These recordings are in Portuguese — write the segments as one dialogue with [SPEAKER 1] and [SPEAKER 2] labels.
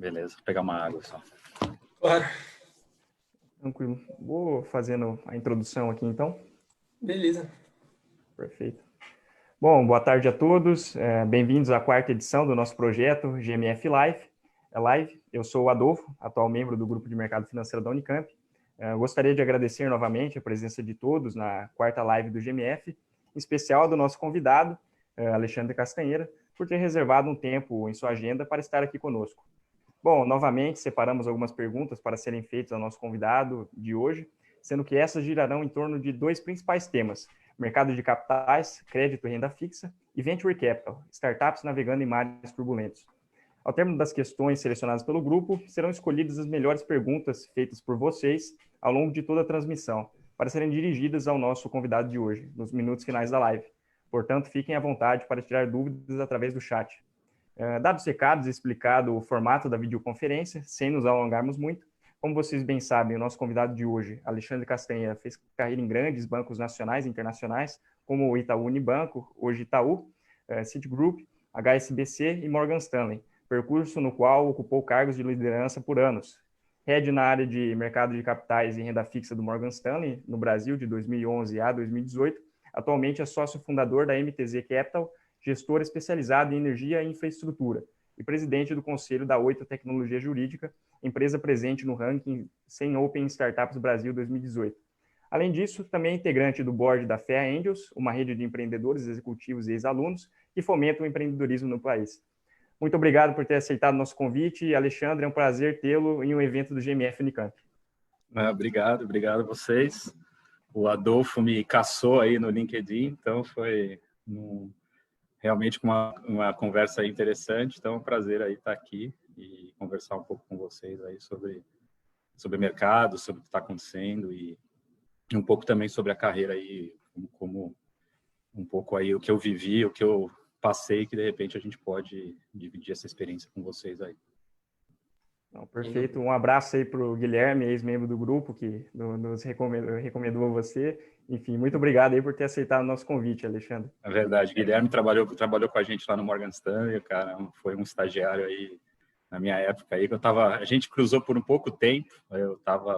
[SPEAKER 1] Beleza, vou pegar uma água só.
[SPEAKER 2] Claro.
[SPEAKER 3] Tranquilo. Vou fazendo a introdução aqui, então.
[SPEAKER 2] Beleza.
[SPEAKER 3] Perfeito. Bom, boa tarde a todos. Bem-vindos à quarta edição do nosso projeto GMF Live. Eu sou o Adolfo, atual membro do Grupo de Mercado Financeiro da Unicamp. Gostaria de agradecer novamente a presença de todos na quarta live do GMF, em especial do nosso convidado, Alexandre Castanheira, por ter reservado um tempo em sua agenda para estar aqui conosco. Bom, novamente, separamos algumas perguntas para serem feitas ao nosso convidado de hoje, sendo que essas girarão em torno de dois principais temas: mercado de capitais, crédito e renda fixa, e venture capital, startups navegando em mares turbulentos. Ao término das questões selecionadas pelo grupo, serão escolhidas as melhores perguntas feitas por vocês ao longo de toda a transmissão, para serem dirigidas ao nosso convidado de hoje, nos minutos finais da live. Portanto, fiquem à vontade para tirar dúvidas através do chat. Dados os recados e explicado o formato da videoconferência, sem nos alongarmos muito, como vocês bem sabem, o nosso convidado de hoje, Alexandre Castanheira, fez carreira em grandes bancos nacionais e internacionais, como o Itaú Unibanco, hoje Itaú, Citigroup, HSBC e Morgan Stanley, percurso no qual ocupou cargos de liderança por anos. Head na área de mercado de capitais e renda fixa do Morgan Stanley, no Brasil, de 2011 a 2018, atualmente é sócio fundador da MTZ Capital, gestor especializado em energia e infraestrutura, e presidente do Conselho da Oito Tecnologia Jurídica, empresa presente no ranking 100 Open Startups Brasil 2018. Além disso, também é integrante do board da FEA Angels, uma rede de empreendedores, executivos e ex-alunos que fomenta o empreendedorismo no país. Muito obrigado por ter aceitado nosso convite. Alexandre, é um prazer tê-lo em um evento do GMF Unicamp.
[SPEAKER 1] Obrigado a vocês. O Adolfo me caçou aí no LinkedIn, então foi realmente uma conversa interessante. Então é um prazer aí estar aqui e conversar um pouco com vocês aí sobre mercado, sobre o que está acontecendo e um pouco também sobre a carreira aí, como um pouco aí o que eu vivi, o que eu passei, que de repente a gente pode dividir essa experiência com vocês aí.
[SPEAKER 3] Não, perfeito. Um abraço aí para o Guilherme, ex-membro do grupo, que nos recomendou você. Enfim, muito obrigado aí por ter aceitado o nosso convite, Alexandre.
[SPEAKER 1] É verdade. Guilherme trabalhou com a gente lá no Morgan Stanley, cara, foi um estagiário aí na minha época aí, que a gente cruzou por um pouco tempo,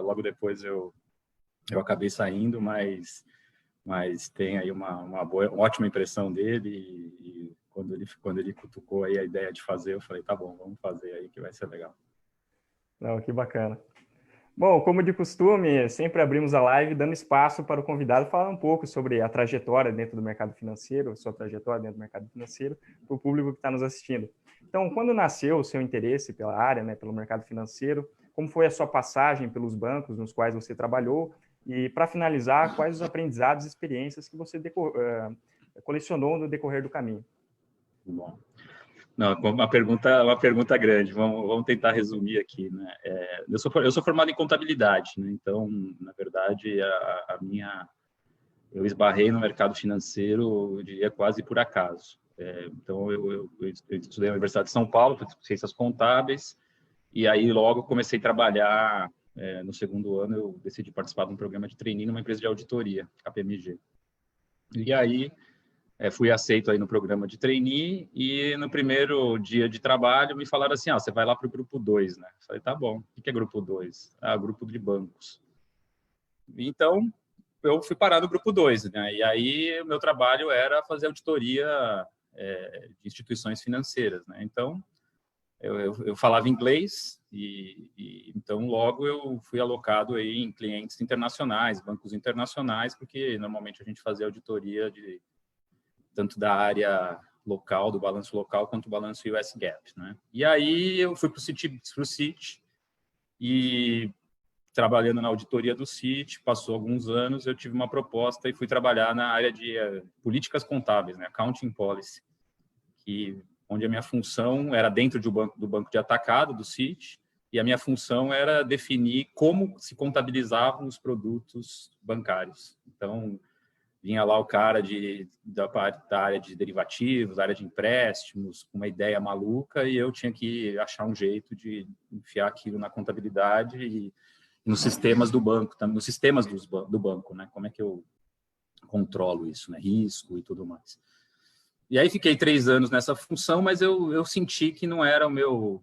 [SPEAKER 1] logo depois eu acabei saindo, mas tem aí uma ótima impressão dele e quando ele cutucou aí a ideia de fazer, eu falei, tá bom, vamos fazer aí que vai ser legal.
[SPEAKER 3] Não, que bacana. Bom, como de costume, sempre abrimos a live dando espaço para o convidado falar um pouco sobre a trajetória dentro do mercado financeiro, sua trajetória dentro do mercado financeiro, para o público que está nos assistindo. Então, quando nasceu o seu interesse pela área, né, pelo mercado financeiro, como foi a sua passagem pelos bancos nos quais você trabalhou? E, para finalizar, quais os aprendizados e experiências que você colecionou no decorrer do caminho?
[SPEAKER 1] Bom. Não, uma pergunta grande. Vamos tentar resumir aqui, né? Eu sou formado em contabilidade, né? Então, na verdade, eu esbarrei no mercado financeiro, eu diria quase por acaso. Então, eu estudei na Universidade de São Paulo, ciências contábeis, e aí logo comecei a trabalhar. No segundo ano, eu decidi participar de um programa de trainee numa empresa de auditoria, KPMG. E aí fui aceito aí no programa de trainee e no primeiro dia de trabalho me falaram assim, você vai lá para o grupo 2, né? Eu falei, tá bom, o que é grupo 2? Grupo de bancos. Então, eu fui parar no grupo 2, né? E aí o meu trabalho era fazer auditoria de instituições financeiras, né? Então, eu falava inglês e então logo eu fui alocado aí em clientes internacionais, bancos internacionais, porque normalmente a gente fazia auditoria tanto da área local, do balanço local, quanto do balanço US GAAP, né? E aí eu fui para o Citi e trabalhando na auditoria do Citi, passou alguns anos, eu tive uma proposta e fui trabalhar na área de políticas contábeis, né? Accounting Policy, onde a minha função era dentro do banco de atacado do Citi, e a minha função era definir como se contabilizavam os produtos bancários. Então, vinha lá o cara da área de derivativos, da área de empréstimos, com uma ideia maluca, e eu tinha que achar um jeito de enfiar aquilo na contabilidade e nos sistemas do banco, nos sistemas do banco, né? Como é que eu controlo isso, né? Risco e tudo mais. E aí fiquei 3 anos nessa função, mas eu senti que não era o meu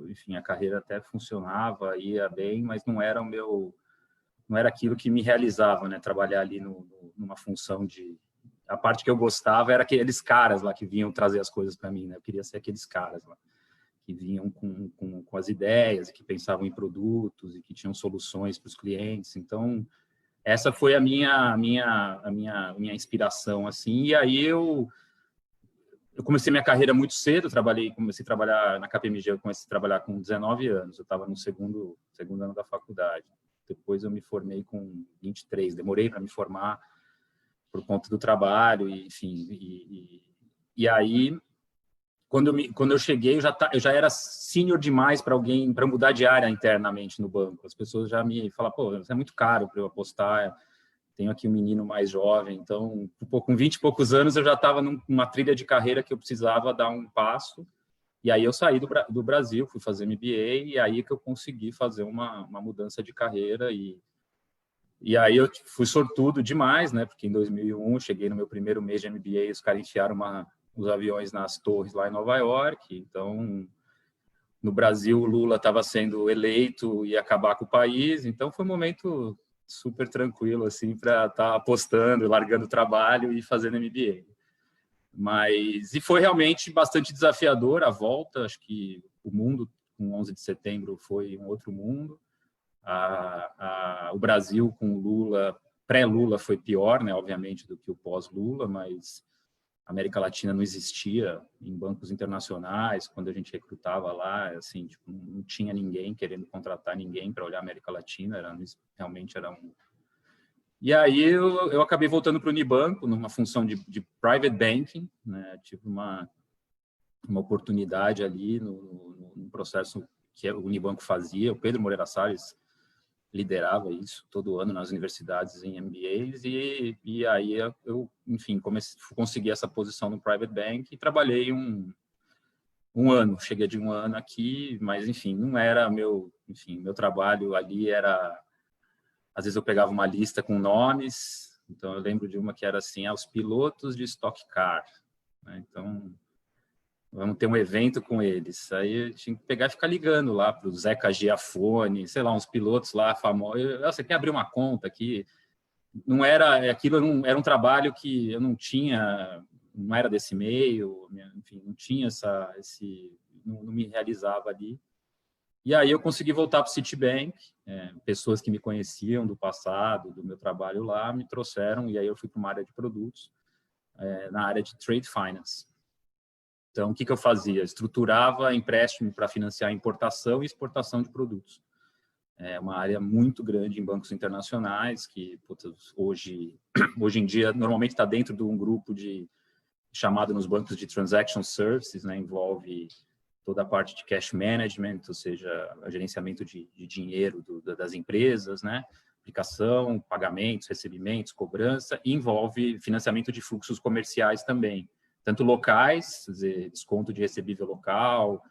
[SPEAKER 1] enfim, a carreira até funcionava, ia bem, mas não era não era aquilo que me realizava, né? Trabalhar ali numa função de... A parte que eu gostava era aqueles caras lá que vinham trazer as coisas para mim, né? Eu queria ser aqueles caras lá que vinham com as ideias, e que pensavam em produtos e que tinham soluções para os clientes. Então, essa foi a minha inspiração, assim. E aí eu comecei minha carreira muito cedo, comecei a trabalhar na KPMG, eu comecei a trabalhar com 19 anos, eu estava no segundo ano da faculdade. Depois eu me formei com 23, demorei para me formar por conta do trabalho, e, enfim. E aí, quando eu cheguei, eu já era sênior demais para mudar de área internamente no banco. As pessoas já me falavam, pô, isso é muito caro para eu apostar, tenho aqui um menino mais jovem. Então, com 20 e poucos anos, eu já estava numa trilha de carreira que eu precisava dar um passo. E aí eu saí do Brasil, fui fazer MBA, e aí que eu consegui fazer uma mudança de carreira. E aí eu fui sortudo demais, né? Porque em 2001 cheguei no meu primeiro mês de MBA, e os caras enfiaram os aviões nas torres lá em Nova York. Então, no Brasil, o Lula estava sendo eleito e ia acabar com o país. Então, foi um momento super tranquilo, assim, para estar apostando, largando o trabalho e fazendo MBA. E foi realmente bastante desafiador a volta. Acho que o mundo, com 11 de setembro, foi um outro mundo. O Brasil, com o Lula, pré-Lula, foi pior, né, obviamente, do que o pós-Lula, mas a América Latina não existia em bancos internacionais. Quando a gente recrutava lá, assim, tipo, não tinha ninguém querendo contratar ninguém para olhar a América Latina, realmente era um... E aí eu acabei voltando para o Unibanco, numa função de private banking, né? Tive uma oportunidade ali no processo que o Unibanco fazia. O Pedro Moreira Salles liderava isso todo ano nas universidades em MBAs, e aí eu, enfim, consegui essa posição no private bank e trabalhei um ano, cheguei de um ano aqui, mas, enfim, não era meu trabalho ali era... Às vezes eu pegava uma lista com nomes, então eu lembro de uma que era assim, os pilotos de Stock Car, né? Então, vamos ter um evento com eles. Aí eu tinha que pegar e ficar ligando lá para o Zeca Giafone, sei lá, uns pilotos lá famosos. Você quer abrir uma conta aqui? Não era aquilo, era um trabalho que eu não tinha, não era desse meio, enfim, não tinha não me realizava ali. E aí eu consegui voltar para o Citibank. Pessoas que me conheciam do passado, do meu trabalho lá, me trouxeram, e aí eu fui para uma área de produtos, na área de Trade Finance. Então, o que eu fazia? Estruturava empréstimo para financiar importação e exportação de produtos. É uma área muito grande em bancos internacionais, que hoje em dia normalmente está dentro de um grupo chamado nos bancos de Transaction Services, né? Envolve toda a parte de cash management, ou seja, o gerenciamento de dinheiro das empresas, né? Aplicação, pagamentos, recebimentos, cobrança, e envolve financiamento de fluxos comerciais também, tanto locais, quer dizer, desconto de recebível local,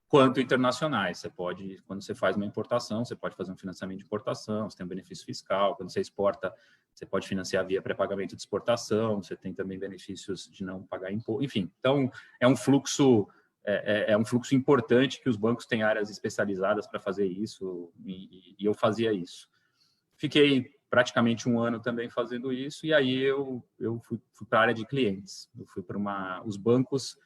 [SPEAKER 1] quanto internacionais. Você pode, quando você faz uma importação, você pode fazer um financiamento de importação, você tem um benefício fiscal. Quando você exporta, você pode financiar via pré-pagamento de exportação, você tem também benefícios de não pagar imposto. Enfim, então é um fluxo importante que os bancos têm áreas especializadas para fazer isso, e eu fazia isso. Fiquei praticamente um ano também fazendo isso, e aí eu fui para a área de clientes. Eu fui para os bancos,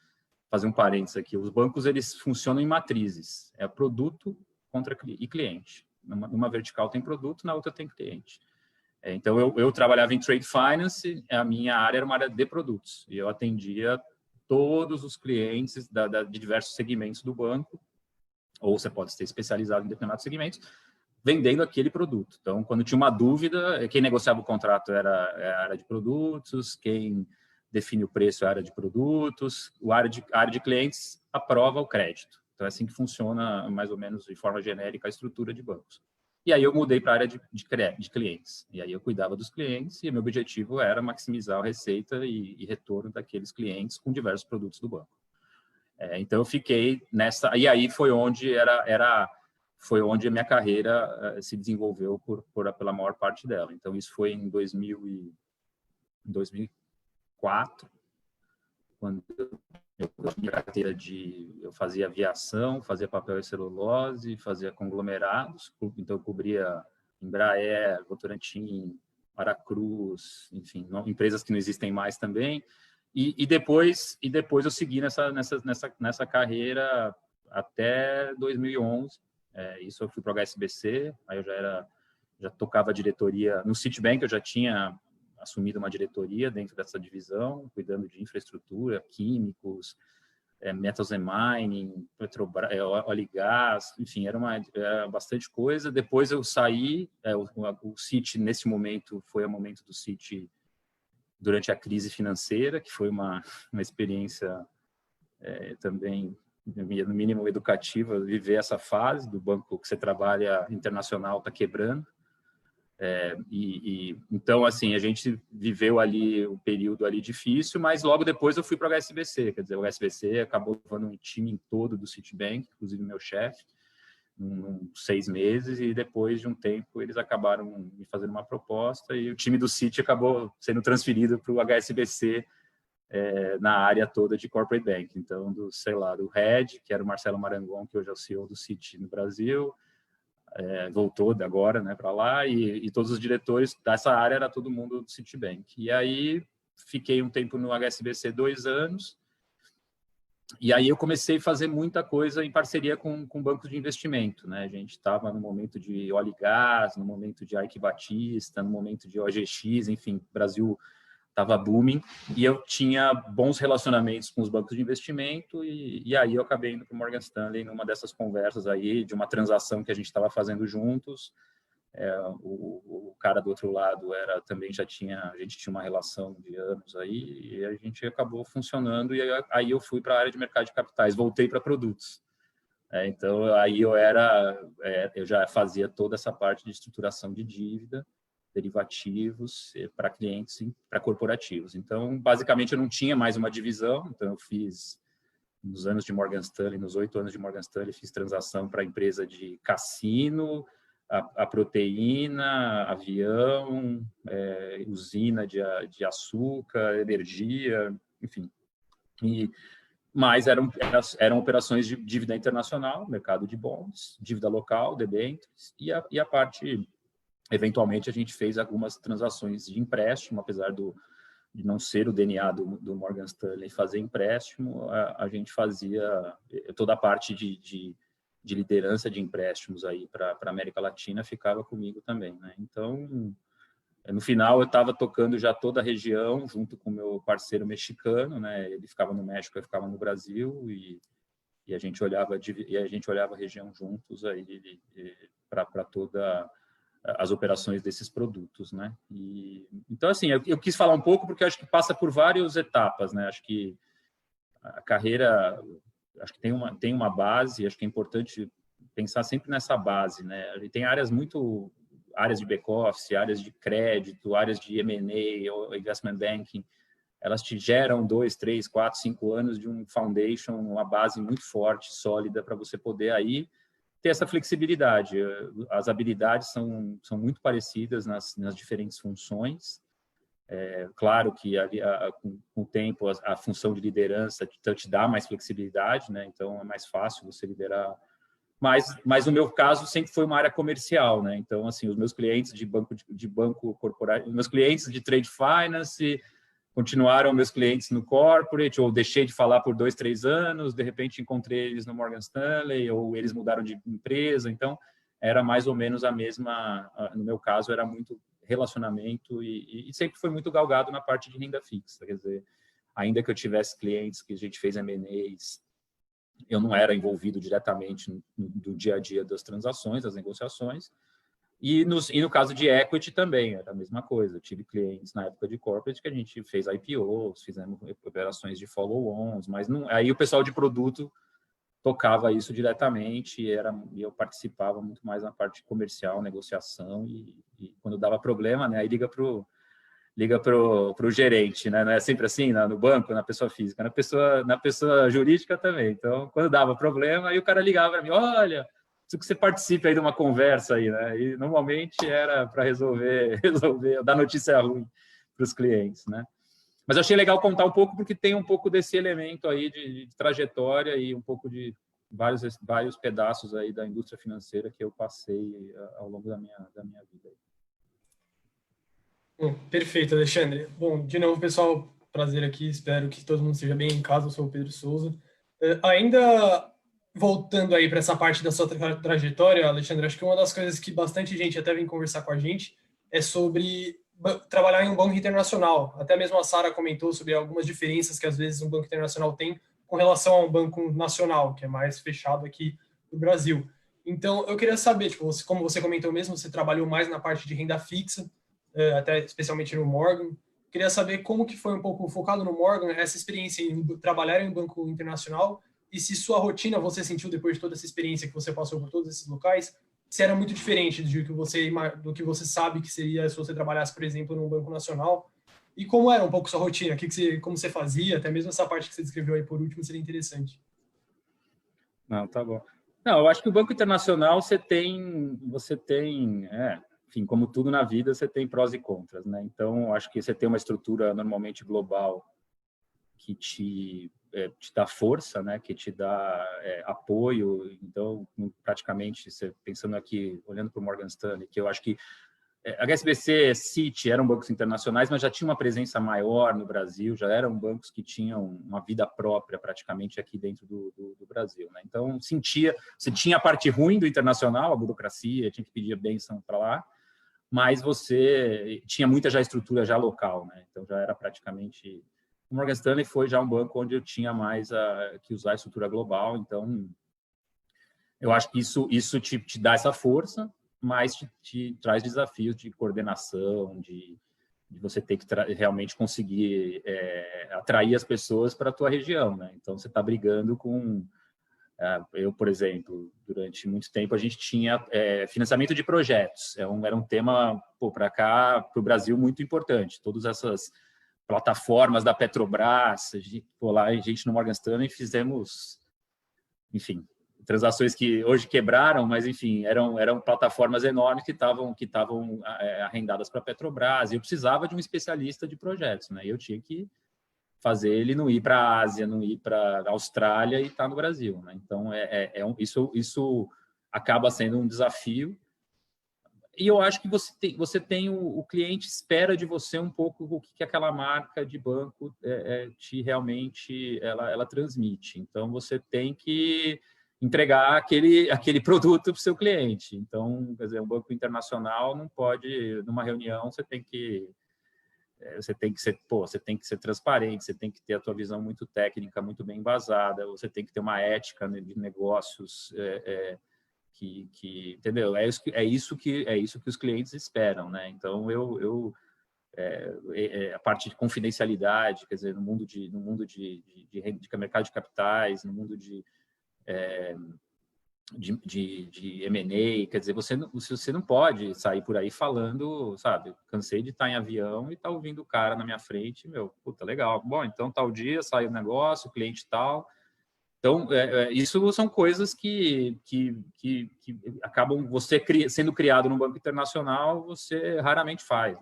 [SPEAKER 1] fazer um parênteses aqui, os bancos eles funcionam em matrizes, é produto e cliente. Numa vertical tem produto, na outra tem cliente. Então eu trabalhava em Trade Finance, a minha área era uma área de produtos, e eu atendia todos os clientes de diversos segmentos do banco, ou você pode ser especializado em determinados segmentos, vendendo aquele produto. Então, quando tinha uma dúvida, quem negociava o contrato era a área de produtos, quem define o preço é a área de produtos, a área de clientes aprova o crédito. Então, é assim que funciona, mais ou menos, de forma genérica, a estrutura de bancos. E aí eu mudei para a área de clientes. E aí eu cuidava dos clientes e meu objetivo era maximizar a receita e retorno daqueles clientes com diversos produtos do banco. Então eu fiquei nessa... E aí foi onde foi onde a minha carreira se desenvolveu pela maior parte dela. Então isso foi em 2004, quando eu Eu tinha carteira eu fazia aviação, fazia papel e celulose, fazia conglomerados, então eu cobria Embraer, Votorantim, Aracruz, enfim, empresas que não existem mais também. E depois eu segui nessa carreira até 2011. Isso eu fui para o HSBC, aí eu já tocava a diretoria no Citibank, eu já tinha assumido uma diretoria dentro dessa divisão, cuidando de infraestrutura, químicos, metals and mining, Petrobras, óleo e gás, enfim, era bastante coisa. Depois eu saí, o Citi, nesse momento, foi o momento do Citi durante a crise financeira, que foi uma experiência também, no mínimo, educativa, viver essa fase do banco que você trabalha internacional está quebrando. Então, assim, a gente viveu ali um período ali difícil, mas logo depois eu fui para o HSBC, quer dizer, o HSBC acabou levando um time todo do Citibank, inclusive meu chefe, em 6 meses, e depois de um tempo eles acabaram me fazendo uma proposta e o time do Citi acabou sendo transferido para o HSBC na área toda de Corporate Bank. Então, do Head, que era o Marcelo Marangon, que hoje é o CEO do Citi no Brasil, voltou de agora, né, para lá, e todos os diretores dessa área era todo mundo do Citibank. E aí fiquei um tempo no HSBC, 2 anos, e aí eu comecei a fazer muita coisa em parceria com bancos de investimento, né? A gente estava no momento de óleo e gás, no momento de Eike Batista, no momento de OGX, enfim, o Brasil estava booming, e eu tinha bons relacionamentos com os bancos de investimento, e aí eu acabei indo para o Morgan Stanley numa dessas conversas aí, de uma transação que a gente estava fazendo juntos. O cara do outro lado a gente tinha uma relação de anos aí, e a gente acabou funcionando, e aí eu fui para a área de mercado de capitais, voltei para produtos. Então, aí eu já fazia toda essa parte de estruturação de dívida, derivativos para clientes, para corporativos. Então, basicamente, eu não tinha mais uma divisão, então eu fiz, nos anos de Morgan Stanley, nos 8 anos de Morgan Stanley, fiz transação para a empresa de cassino, a proteína, avião, usina de açúcar, energia, enfim. Mas eram operações de dívida internacional, mercado de bonds, dívida local, debêntures, e a parte, eventualmente, a gente fez algumas transações de empréstimo, apesar de não ser o DNA do Morgan Stanley fazer empréstimo, a gente fazia toda a parte de liderança de empréstimos aí para a América Latina, ficava comigo também, né? Então, no final, eu estava tocando já toda a região, junto com o meu parceiro mexicano, né? Ele ficava no México, eu ficava no Brasil, e a gente olhava a região juntos aí para toda as operações desses produtos, né? Então, assim, eu quis falar um pouco porque eu acho que passa por várias etapas, né? Acho que a carreira, acho que tem uma base, acho que é importante pensar sempre nessa base, né? Tem áreas de back-office, áreas de crédito, áreas de M&A ou investment banking, elas te geram 2, 3, 4, 5 anos de um foundation, uma base muito forte, sólida, para você poder aí ter essa flexibilidade. As habilidades são muito parecidas nas diferentes funções. Claro que com o tempo a função de liderança te dá mais flexibilidade, né? Então é mais fácil você liderar. Mas no meu caso sempre foi uma área comercial, né? Então, assim, os meus clientes de banco corporativo, meus clientes de trade finance continuaram meus clientes no corporate, ou deixei de falar por 2, 3 anos, de repente encontrei eles no Morgan Stanley, ou eles mudaram de empresa. Então, era mais ou menos a mesma, no meu caso, era muito relacionamento e sempre foi muito galgado na parte de renda fixa. Quer dizer, ainda que eu tivesse clientes que a gente fez M&As, eu não era envolvido diretamente no dia a dia das transações, das negociações. E no caso de equity também, era a mesma coisa. Eu tive clientes na época de corporate que a gente fez IPOs, fizemos operações de follow-ons, mas não, aí o pessoal de produto tocava isso diretamente e eu participava muito mais na parte comercial, negociação, e quando dava problema, né, aí liga pro gerente, né? Não é sempre assim, no banco, na pessoa física, na pessoa jurídica também. Então, quando dava problema, aí o cara ligava para mim, olha, preciso que você participe aí de uma conversa aí, né? E normalmente era para resolver, dar notícia ruim para os clientes, né? Mas eu achei legal contar um pouco, porque tem um pouco desse elemento aí de trajetória e um pouco de vários pedaços aí da indústria financeira que eu passei ao longo da minha vida.
[SPEAKER 2] Perfeito, Alexandre. Bom, de novo, pessoal, prazer aqui. Espero que todo mundo esteja bem em casa. Eu sou o Pedro Souza. Ainda voltando aí para essa parte da sua trajetória, Alexandre, acho que uma das coisas que bastante gente até vem conversar com a gente é sobre trabalhar em um banco internacional. Até mesmo a Sara comentou sobre algumas diferenças que às vezes um banco internacional tem com relação a um banco nacional, que é mais fechado aqui no Brasil. Então, eu queria saber, tipo, como você comentou mesmo, você trabalhou mais na parte de renda fixa, até especialmente no Morgan. Queria saber como que foi um pouco focado no Morgan, essa experiência em trabalhar em um banco internacional, e se sua rotina você sentiu depois de toda essa experiência que você passou por todos esses locais, se era muito diferente do que você sabe que seria se você trabalhasse, por exemplo, num banco nacional, e como era um pouco sua rotina, como você fazia, até mesmo essa parte que você descreveu aí por último seria interessante.
[SPEAKER 1] Não, tá bom. Não, eu acho que o Banco Internacional enfim, como tudo na vida, você tem prós e contras, né? Então, acho que você tem uma estrutura normalmente global que te dá força, né? Que te dá apoio. Então, praticamente, você, pensando aqui, olhando para o Morgan Stanley, que eu acho que HSBC, Citi eram bancos internacionais, mas já tinha uma presença maior no Brasil, já eram bancos que tinham uma vida própria praticamente aqui dentro do Brasil, né? Então, você tinha a parte ruim do internacional, a burocracia, tinha que pedir a bênção para lá, mas você tinha muita já estrutura já local, né? Então, já era praticamente... O Morgan Stanley foi já um banco onde eu tinha mais que usar a estrutura global, então eu acho que isso te dá essa força, mas te traz desafios de coordenação, de você ter que realmente conseguir atrair as pessoas para a tua região, né? Então, você está brigando com... eu, por exemplo, durante muito tempo, a gente tinha financiamento de projetos. Era um tema, para cá, para o Brasil, muito importante. Todas essas plataformas da Petrobras, a gente no Morgan Stanley fizemos, enfim, transações que hoje quebraram, mas, enfim, eram plataformas enormes que estavam arrendadas para a Petrobras, e eu precisava de um especialista de projetos, né? Eu tinha que fazer ele não ir para a Ásia, não ir para a Austrália e estar no Brasil, né? Então, isso acaba sendo um desafio. E eu acho que você tem o cliente espera de você um pouco o que aquela marca de banco te realmente ela transmite. Então, você tem que entregar aquele produto para o seu cliente. Então, quer dizer, um banco internacional não pode, numa reunião, você tem que ser transparente, você tem que ter a tua visão muito técnica, muito bem embasada, você tem que ter uma ética de negócios entendeu? É isso que os clientes esperam, né? Então a parte de confidencialidade, quer dizer, no mundo de mercado de capitais, no mundo de M&A, quer dizer, você não pode sair por aí falando, sabe, cansei de estar em avião e estar ouvindo o cara na minha frente, puta, legal, bom, então tal dia sai o negócio, cliente tal. Então, isso são coisas que acabam, você sendo criado num banco internacional, você raramente faz,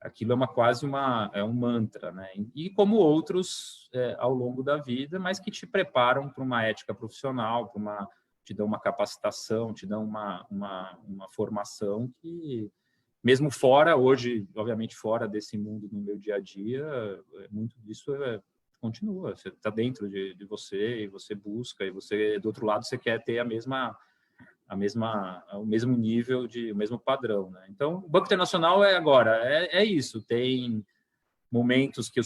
[SPEAKER 1] aquilo é um mantra, né? E como outros ao longo da vida, mas que te preparam para uma ética profissional, te dão uma capacitação, te dão uma formação que, mesmo fora, hoje, obviamente fora desse mundo no meu dia a dia, muito disso continua, você está dentro de você e você busca, e você, do outro lado, você quer ter o mesmo nível, o mesmo padrão, né? Então, o Banco Internacional é isso, tem momentos que a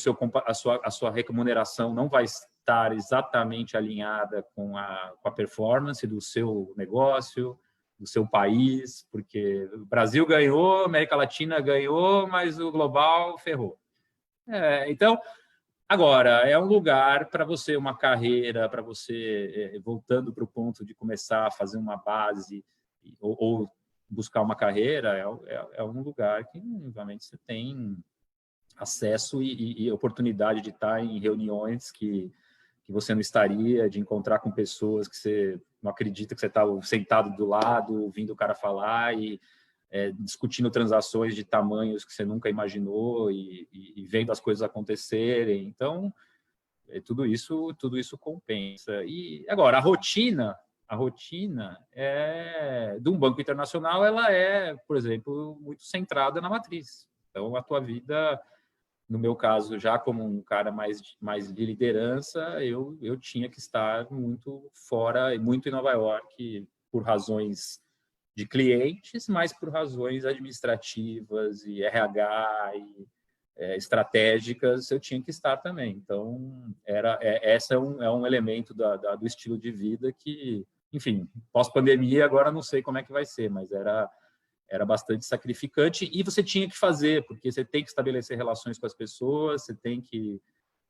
[SPEAKER 1] sua remuneração não vai estar exatamente alinhada com a performance do seu negócio, do seu país, porque o Brasil ganhou, a América Latina ganhou, mas o global ferrou. Então, agora, é um lugar para você, uma carreira, para você, voltando para o ponto de começar a fazer uma base ou buscar uma carreira, é um lugar que, obviamente, você tem acesso e oportunidade de estar em reuniões que você não estaria, de encontrar com pessoas que você não acredita que você está sentado do lado, ouvindo o cara falar, e discutindo transações de tamanhos que você nunca imaginou e vendo as coisas acontecerem. Então, tudo isso compensa. E agora, a rotina de um banco internacional, ela é, por exemplo, muito centrada na matriz. Então, a tua vida, no meu caso, já como um cara mais de liderança, eu tinha que estar muito fora, muito em Nova York, por razões de clientes, mas por razões administrativas e RH e estratégicas, eu tinha que estar também. Então, esse é um elemento do estilo de vida que, enfim, pós-pandemia, agora não sei como é que vai ser, mas era bastante sacrificante e você tinha que fazer, porque você tem que estabelecer relações com as pessoas, você tem que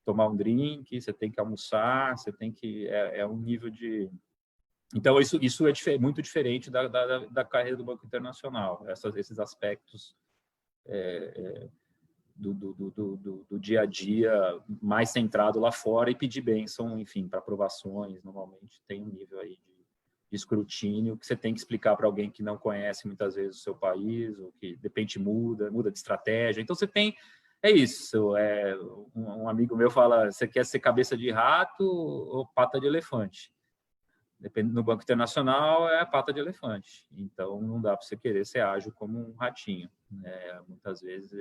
[SPEAKER 1] tomar um drink, você tem que almoçar, você tem que... É um nível de... Então, isso é muito diferente da carreira do Banco Internacional, esses aspectos do dia a dia mais centrado lá fora e pedir bênção, enfim, para aprovações, normalmente tem um nível aí de escrutínio que você tem que explicar para alguém que não conhece muitas vezes o seu país, ou que de repente muda de estratégia. Então, você tem... É isso. Um amigo meu fala, você quer ser cabeça de rato ou pata de elefante? Depende, no Banco Internacional é a pata de elefante. Então, não dá para você querer ser ágil como um ratinho, né? Muitas vezes...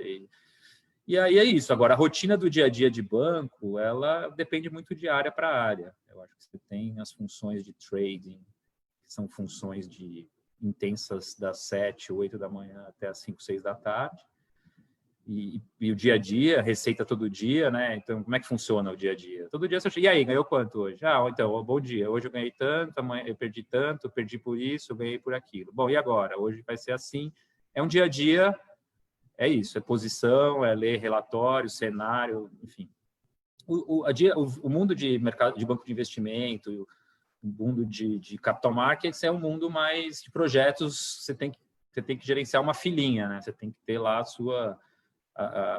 [SPEAKER 1] E aí é isso. Agora, a rotina do dia a dia de banco, ela depende muito de área para área. Eu acho que você tem as funções de trading, que são funções intensas das 7, 8 da manhã até as 5, 6 da tarde. E o dia a dia, receita todo dia, né? Então, como é que funciona o dia a dia? Todo dia você chega, e aí, ganhou quanto hoje? Então, bom dia. Hoje eu ganhei tanto, amanhã eu perdi tanto, perdi por isso, eu ganhei por aquilo. Bom, e agora? Hoje vai ser assim. É um dia a dia, é isso, é posição, é ler relatório, cenário, enfim. O mundo de mercado, de banco de investimento, o mundo de capital markets é um mundo mais de projetos, você tem que gerenciar uma filinha, né? Você tem que ter lá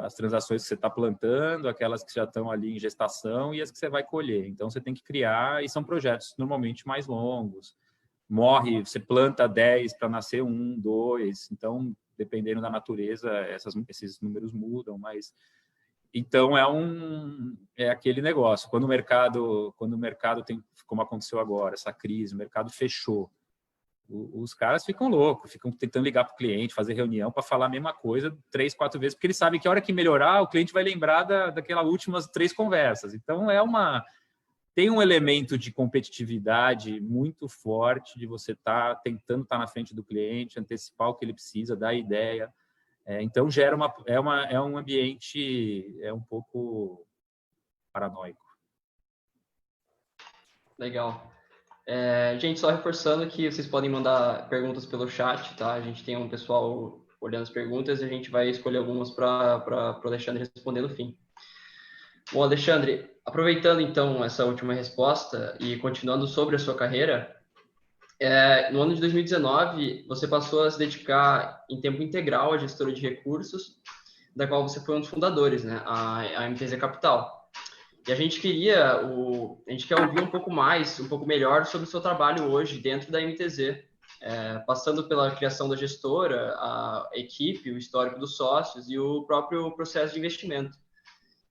[SPEAKER 1] as transações que você está plantando, aquelas que já estão ali em gestação e as que você vai colher. Então, você tem que criar, e são projetos normalmente mais longos. Você planta 10 para nascer 1, 2. Então, dependendo da natureza, esses números mudam, mas... Então, é aquele negócio. Quando o mercado tem, como aconteceu agora, essa crise, o mercado fechou, os caras ficam loucos, ficam tentando ligar para o cliente, fazer reunião para falar a mesma coisa 3, 4 vezes, porque eles sabem que a hora que melhorar, o cliente vai lembrar daquelas últimas 3 conversas. Então, tem um elemento de competitividade muito forte, de você tentando estar na frente do cliente, antecipar o que ele precisa, dar ideia. Então, gera um ambiente um pouco paranoico.
[SPEAKER 4] Legal. Gente, só reforçando que vocês podem mandar perguntas pelo chat, tá? A gente tem um pessoal olhando as perguntas e a gente vai escolher algumas para o Alexandre responder no fim. Bom, Alexandre, aproveitando então essa última resposta e continuando sobre a sua carreira, no ano de 2019, você passou a se dedicar em tempo integral à gestora de recursos, da qual você foi um dos fundadores, né? A MTZ Capital. E a gente quer ouvir um pouco melhor sobre o seu trabalho hoje dentro da MTZ, passando pela criação da gestora, a equipe, o histórico dos sócios e o próprio processo de investimento.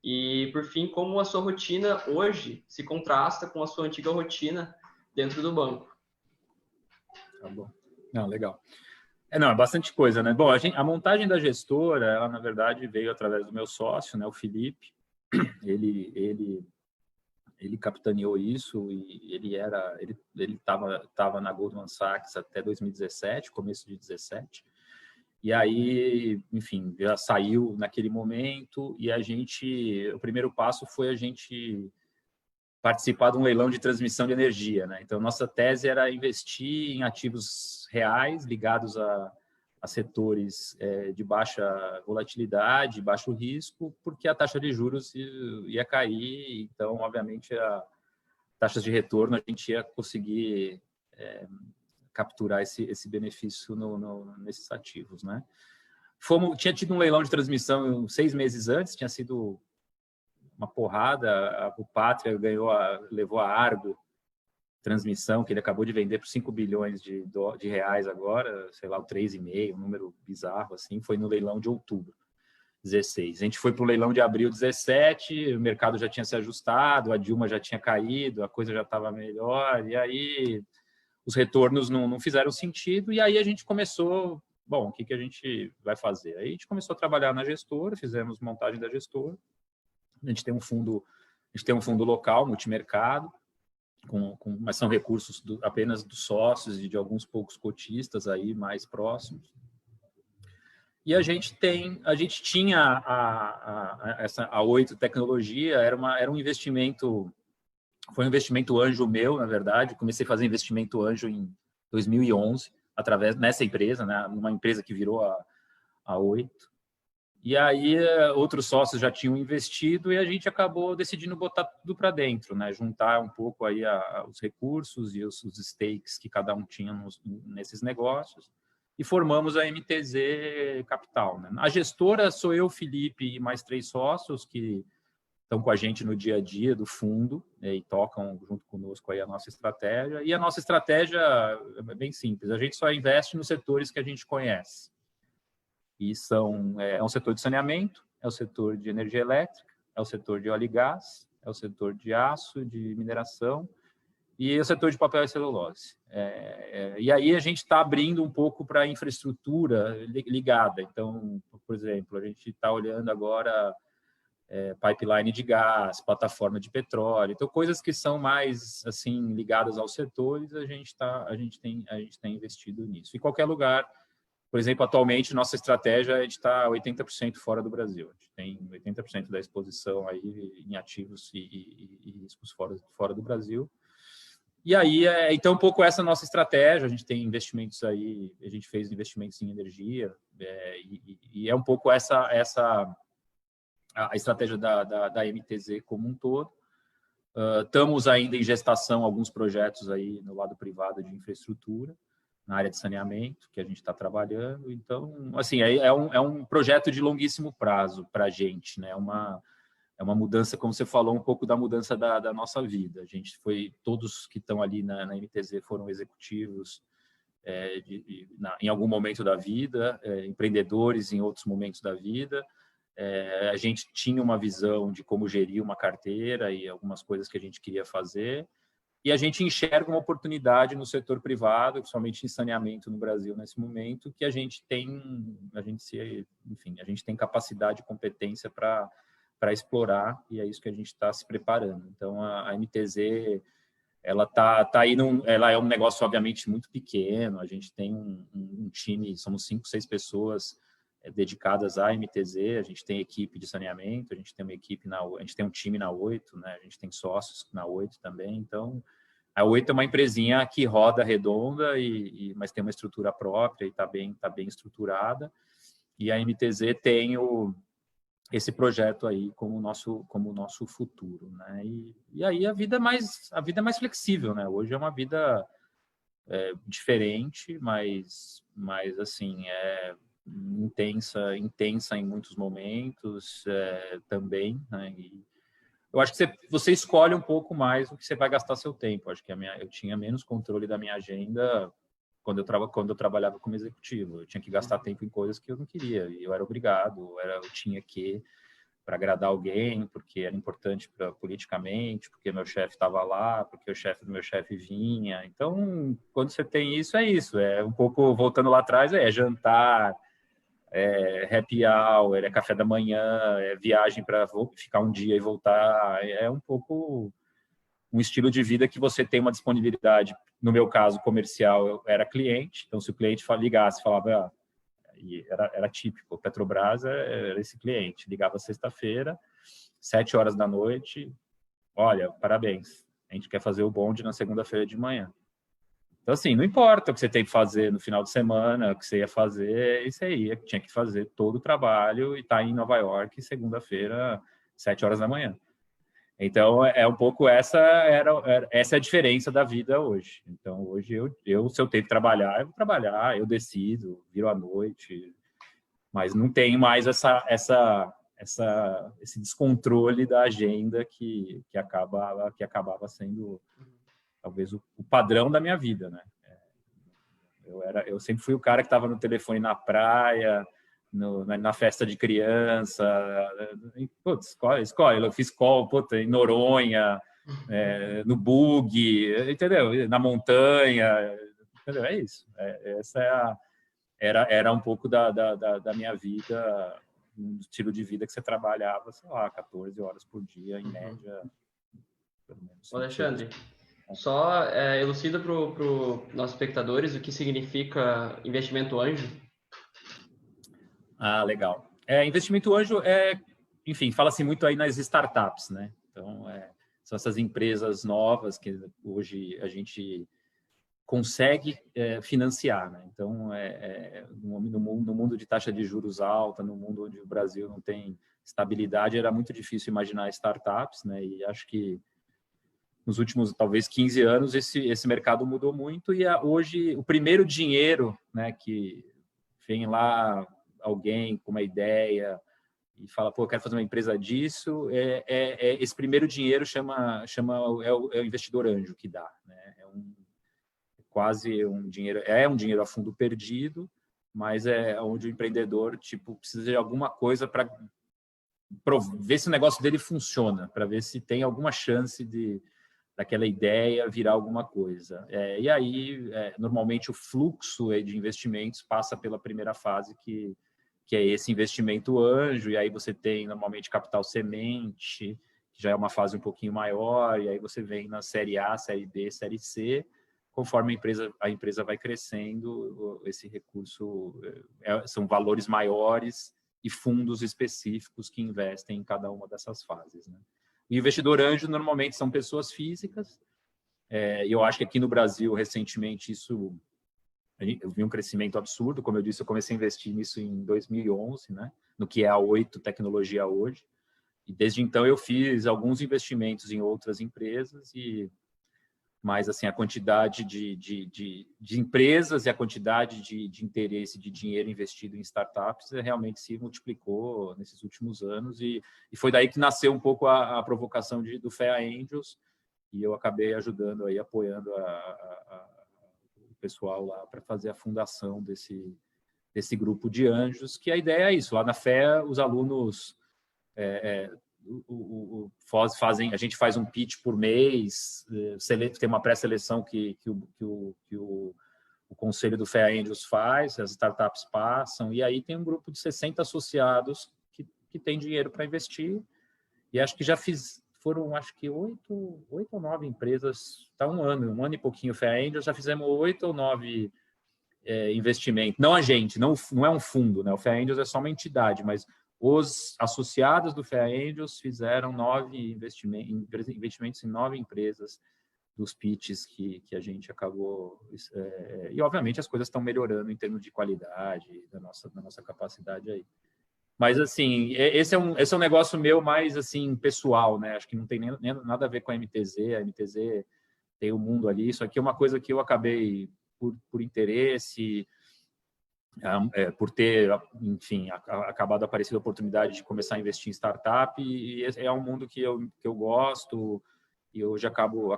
[SPEAKER 4] E, por fim, como a sua rotina hoje se contrasta com a sua antiga rotina dentro do banco.
[SPEAKER 1] Tá bom. Não, legal. É bastante coisa, né? Bom, a montagem da gestora, ela, na verdade, veio através do meu sócio, né, o Felipe. Ele capitaneou isso e ele estava na Goldman Sachs até 2017, começo de 2017. E aí, enfim, já saiu naquele momento e o primeiro passo foi a gente participar de um leilão de transmissão de energia, né? Então, nossa tese era investir em ativos reais ligados a setores de baixa volatilidade, baixo risco, porque a taxa de juros ia cair, então, obviamente, taxas de retorno a gente ia conseguir capturar esse benefício nesses ativos, né? Tinha tido um leilão de transmissão 6 meses antes, tinha sido uma porrada, o Pátria levou a Argo transmissão, que ele acabou de vender por 5 bilhões de reais agora, sei lá, o 3,5, um número bizarro, assim, foi no leilão de outubro 16. A gente foi para o leilão de abril 17, o mercado já tinha se ajustado, a Dilma já tinha caído, a coisa já estava melhor, e aí os retornos não fizeram sentido, e aí a gente começou, bom, o que a gente vai fazer? Aí a gente começou a trabalhar na gestora, fizemos montagem da gestora, a gente tem um fundo local, multimercado, mas são recursos apenas dos sócios e de alguns poucos cotistas aí mais próximos. E a gente tinha a 8 Tecnologia, era um investimento, foi um investimento anjo meu, na verdade. Comecei a fazer investimento anjo em 2011, nessa empresa, né, numa empresa que virou a 8. E aí outros sócios já tinham investido e a gente acabou decidindo botar tudo para dentro, né? Juntar um pouco aí os recursos e os stakes que cada um tinha nesses negócios e formamos a MTZ Capital, né? A gestora sou eu, Felipe e mais 3 sócios que estão com a gente no dia a dia do fundo, né, e tocam junto conosco aí a nossa estratégia. E a nossa estratégia é bem simples, a gente só investe nos setores que a gente conhece. E é um setor de saneamento, é o setor de energia elétrica, é o setor de óleo e gás, é o setor de aço, de mineração e o setor de papel e celulose. E aí a gente está abrindo um pouco para a infraestrutura ligada. Então, por exemplo, a gente está olhando agora pipeline de gás, plataforma de petróleo, então coisas que são mais assim ligadas aos setores, a gente tem investido nisso. Em qualquer lugar. Por exemplo, atualmente, nossa estratégia é de estar 80% fora do Brasil. A gente tem 80% da exposição aí em ativos e riscos fora do Brasil. E aí, então, um pouco essa nossa estratégia. A gente tem investimentos aí, a gente fez investimentos em energia, e é um pouco a estratégia da MTZ como um todo. Estamos ainda em gestação alguns projetos aí no lado privado de infraestrutura, na área de saneamento, que a gente está trabalhando. Então, assim, é um projeto de longuíssimo prazo para a gente, né? É uma mudança, como você falou, um pouco da mudança da nossa vida. A gente todos que estão ali na MTZ foram executivos em algum momento da vida, empreendedores em outros momentos da vida. A gente tinha uma visão de como gerir uma carteira e algumas coisas que a gente queria fazer. E a gente enxerga uma oportunidade no setor privado, principalmente em saneamento no Brasil nesse momento, que a gente tem capacidade e competência para explorar, e é isso que a gente está se preparando. Então, a MTZ, ela tá aí ela é um negócio, obviamente, muito pequeno, a gente tem um time, somos 5, 6 pessoas dedicadas à MTZ, a gente tem equipe de saneamento, a gente tem uma equipe a gente tem um time na 8, né? A gente tem sócios na 8 também, então a 8 é uma empresinha que roda redonda, mas tem uma estrutura própria e está bem estruturada, e a MTZ tem esse projeto aí como o nosso futuro, né? E aí a vida é mais flexível, né? Hoje é uma vida diferente, mas assim, intensa em muitos momentos também, né? E eu acho que você escolhe um pouco mais o que você vai gastar seu tempo. Acho que eu tinha menos controle da minha agenda quando eu trabalhava como executivo. Eu tinha que gastar tempo em coisas que eu não queria, e eu era obrigado, eu tinha que, para agradar alguém, porque era importante politicamente, porque meu chefe estava lá, porque o chefe do meu chefe vinha. Então, quando você tem isso, é um pouco, voltando lá atrás, jantar, happy hour, café da manhã, viagem para ficar um dia e voltar. É um pouco um estilo de vida que você tem uma disponibilidade. No meu caso, comercial, eu era cliente, então se o cliente ligasse, falava, e era típico, Petrobras era esse cliente, ligava sexta-feira, 7 horas da noite, olha, parabéns, a gente quer fazer o bonde na segunda-feira de manhã. Então, assim, não importa o que você tem que fazer no final de semana, o que você ia fazer, isso aí, tinha que fazer todo o trabalho e estar em Nova York segunda-feira, 7 horas da manhã. Então, um pouco essa é a diferença da vida hoje. Então, hoje, se eu tenho que trabalhar, eu vou trabalhar, eu decido, viro à noite, mas não tem mais esse descontrole da agenda que acabava sendo talvez o padrão da minha vida, né? Eu sempre fui o cara que estava no telefone na praia, na festa de criança. Putz, escolhe. Eu fiz call, em Noronha, no bug, entendeu? Na montanha, entendeu? É isso. Essa era um pouco da minha vida, um estilo de vida que você trabalhava, sei lá, 14 horas por dia, em média. Pelo menos.
[SPEAKER 4] Alexandre, só elucida para os nossos espectadores o que significa investimento anjo.
[SPEAKER 1] Ah, legal. Investimento anjo enfim, fala-se muito aí nas startups, né? Então, são essas empresas novas que hoje a gente consegue financiar, né? Então, no mundo de taxa de juros alta, no mundo onde o Brasil não tem estabilidade, era muito difícil imaginar startups, né? E acho que nos últimos, talvez, 15 anos, esse mercado mudou muito e hoje o primeiro dinheiro, né, que vem lá alguém com uma ideia e fala, pô, eu quero fazer uma empresa disso, esse primeiro dinheiro é o investidor anjo que dá, né? Quase um dinheiro, um dinheiro a fundo perdido, mas é onde o empreendedor precisa de alguma coisa para ver se o negócio dele funciona, para ver se tem alguma chance daquela ideia virar alguma coisa. E aí, normalmente, o fluxo de investimentos passa pela primeira fase, que é esse investimento anjo, e aí você tem, normalmente, capital semente, que já é uma fase um pouquinho maior, e aí você vem na série A, série B, série C, conforme a empresa vai crescendo, esse recurso são valores maiores e fundos específicos que investem em cada uma dessas fases, né? O investidor anjo normalmente são pessoas físicas, e eu acho que aqui no Brasil, recentemente, eu vi um crescimento absurdo. Como eu disse, eu comecei a investir nisso em 2011, né? No que é a 8 tecnologia hoje, e desde então eu fiz alguns investimentos em outras empresas, mas assim, a quantidade de empresas e a quantidade de interesse de dinheiro investido em startups realmente se multiplicou nesses últimos anos, e foi daí que nasceu um pouco a provocação do FEA Angels, e eu acabei ajudando aí, apoiando o pessoal lá para fazer a fundação desse grupo de anjos, que a ideia é isso. Lá na FEA, os alunos a gente faz um pitch por mês, tem uma pré-seleção que o conselho do FEA Angels faz, as startups passam, e aí tem um grupo de 60 associados que tem dinheiro para investir, e acho que foram acho que 8 ou 9 empresas, está um ano e pouquinho o FEA Angels, já fizemos 8 ou 9 investimentos, não a gente, não é um fundo, né? O FEA Angels é só uma entidade, mas os associados do FEA Angels fizeram 9 investimentos em 9 empresas dos pitches que a gente acabou... e, obviamente, as coisas estão melhorando em termos de qualidade da nossa capacidade aí. Mas, assim, esse é um negócio meu mais, assim, pessoal, né? Acho que não tem nem nada a ver com a MTZ. A MTZ tem o mundo ali. Isso aqui é uma coisa que eu acabei, por interesse... por ter, enfim, acabado aparecendo a oportunidade de começar a investir em startup, e é um mundo que eu gosto, e hoje acabo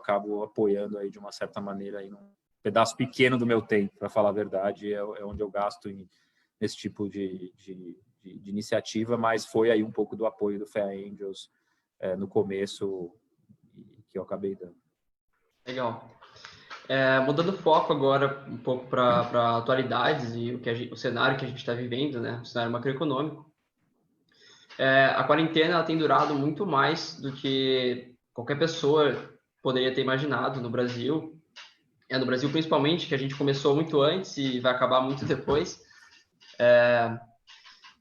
[SPEAKER 1] apoiando aí de uma certa maneira aí num pedaço pequeno do meu tempo, para falar a verdade, é onde eu gasto nesse tipo de iniciativa, mas foi aí um pouco do apoio do FEA Angels no começo, que eu acabei dando.
[SPEAKER 4] Legal. Mudando o foco agora um pouco para atualidades e o cenário que a gente está vivendo, né? O cenário macroeconômico. A quarentena ela tem durado muito mais do que qualquer pessoa poderia ter imaginado no Brasil. No Brasil, principalmente, que a gente começou muito antes e vai acabar muito depois.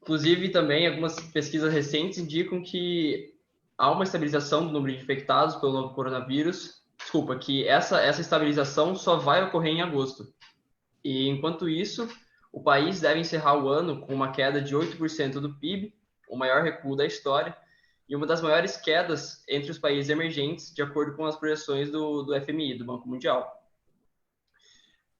[SPEAKER 4] Inclusive, também, algumas pesquisas recentes indicam que há uma estabilização do número de infectados pelo novo coronavírus. Desculpa, que essa estabilização só vai ocorrer em agosto. E, enquanto isso, o país deve encerrar o ano com uma queda de 8% do PIB, o maior recuo da história, e uma das maiores quedas entre os países emergentes, de acordo com as projeções do FMI, do Banco Mundial.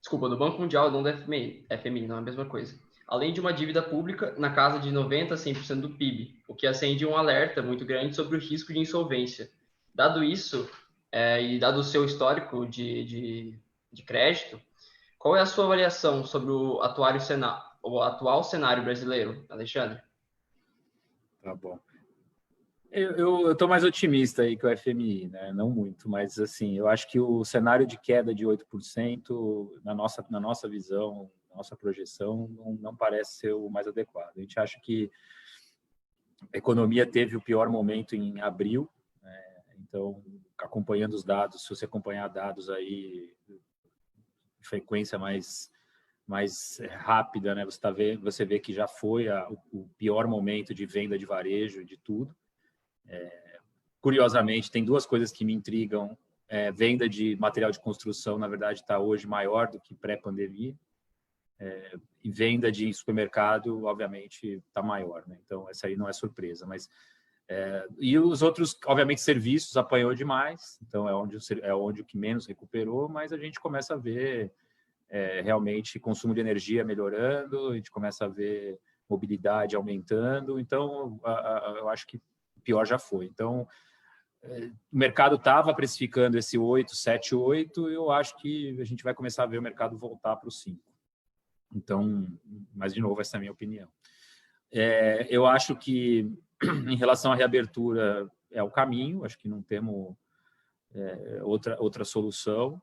[SPEAKER 4] Desculpa, do Banco Mundial, não do FMI. FMI não é a mesma coisa. Além de uma dívida pública na casa de 90% a 100% do PIB, o que acende um alerta muito grande sobre o risco de insolvência. Dado isso, E dado o seu histórico de crédito, qual é a sua avaliação sobre o atual cenário brasileiro, Alexandre?
[SPEAKER 1] Tá bom. Eu estou mais otimista aí que o FMI, né? Não muito, mas assim, eu acho que o cenário de queda de 8%, na nossa visão, na nossa projeção, não parece ser o mais adequado. A gente acha que a economia teve o pior momento em abril, né? Então, acompanhando os dados, se você acompanhar dados aí, frequência mais rápida, né? Você vê que já foi o pior momento de venda de varejo, de tudo. Curiosamente, tem duas coisas que me intrigam. Venda de material de construção, na verdade, está hoje maior do que pré-pandemia. E venda de supermercado, obviamente, está maior, né? Então, essa aí não é surpresa. Mas, e os outros, obviamente, serviços apanhou demais. Então, é onde o que menos recuperou, mas a gente começa a ver realmente consumo de energia melhorando, a gente começa a ver mobilidade aumentando. Então, eu acho que o pior já foi. Então, o mercado estava precificando esse 8, 7, 8, e eu acho que a gente vai começar a ver o mercado voltar para o 5. Então, mas de novo, essa é a minha opinião. Eu acho que, em relação à reabertura, é o caminho, acho que não temos outra solução,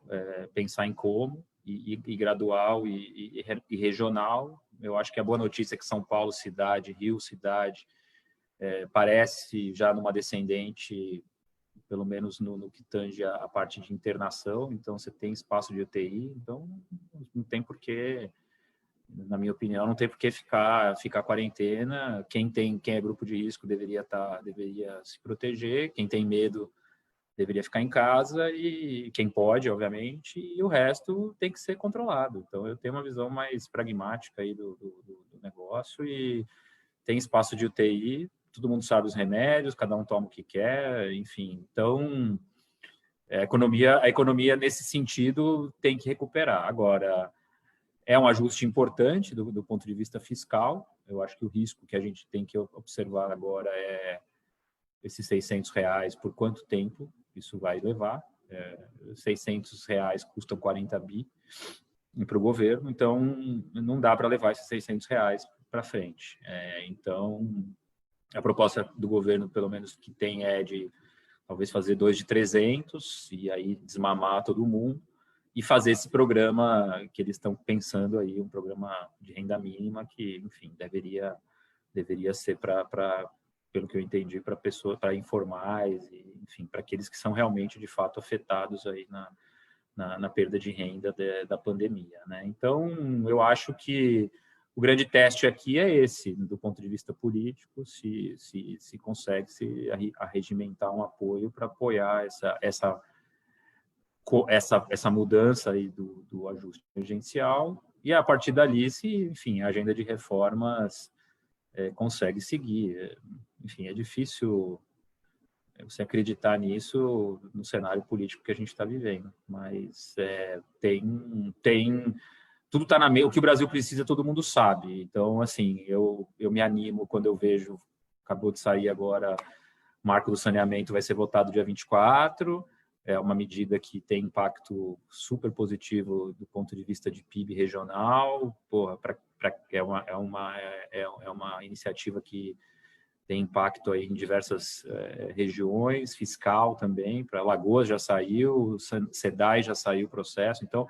[SPEAKER 1] pensar em como, e gradual e regional. Eu acho que a boa notícia é que São Paulo, cidade, Rio, cidade, parece já numa descendente, pelo menos no que tange a parte de internação, então você tem espaço de UTI, então não tem por que, na minha opinião, não tem por que ficar quarentena. Quem é grupo de risco deveria se proteger, quem tem medo deveria ficar em casa, e quem pode, obviamente, e o resto tem que ser controlado. Então, eu tenho uma visão mais pragmática aí do negócio, e tem espaço de UTI, todo mundo sabe os remédios, cada um toma o que quer, enfim. Então, a economia nesse sentido tem que recuperar. Agora, é um ajuste importante do ponto de vista fiscal. Eu acho que o risco que a gente tem que observar agora é esses R$600, por quanto tempo isso vai levar. R$600 custam 40 bi para o governo, então não dá para levar esses R$600 para frente. Então, a proposta do governo, pelo menos que tem, é de talvez fazer 2 de 300 e aí desmamar todo mundo e fazer esse programa que eles estão pensando aí, um programa de renda mínima que, enfim, deveria ser pelo que eu entendi, para pessoas, para informais, e, enfim, para aqueles que são realmente, de fato, afetados aí na perda de renda da pandemia, né? Então, eu acho que o grande teste aqui é esse, do ponto de vista político, se consegue se arregimentar um apoio para apoiar essa mudança aí do ajuste emergencial, e a partir dali, enfim, a agenda de reformas consegue seguir. Enfim, é difícil você acreditar nisso no cenário político que a gente está vivendo, mas tudo está na mesa. O que o Brasil precisa, todo mundo sabe. Então, assim, eu me animo quando eu vejo, acabou de sair agora, o marco do saneamento vai ser votado dia 24, é uma medida que tem impacto super positivo do ponto de vista de PIB regional. É uma iniciativa que tem impacto aí em diversas regiões, fiscal também, para Alagoas já saiu, SEDAI já saiu o processo. Então,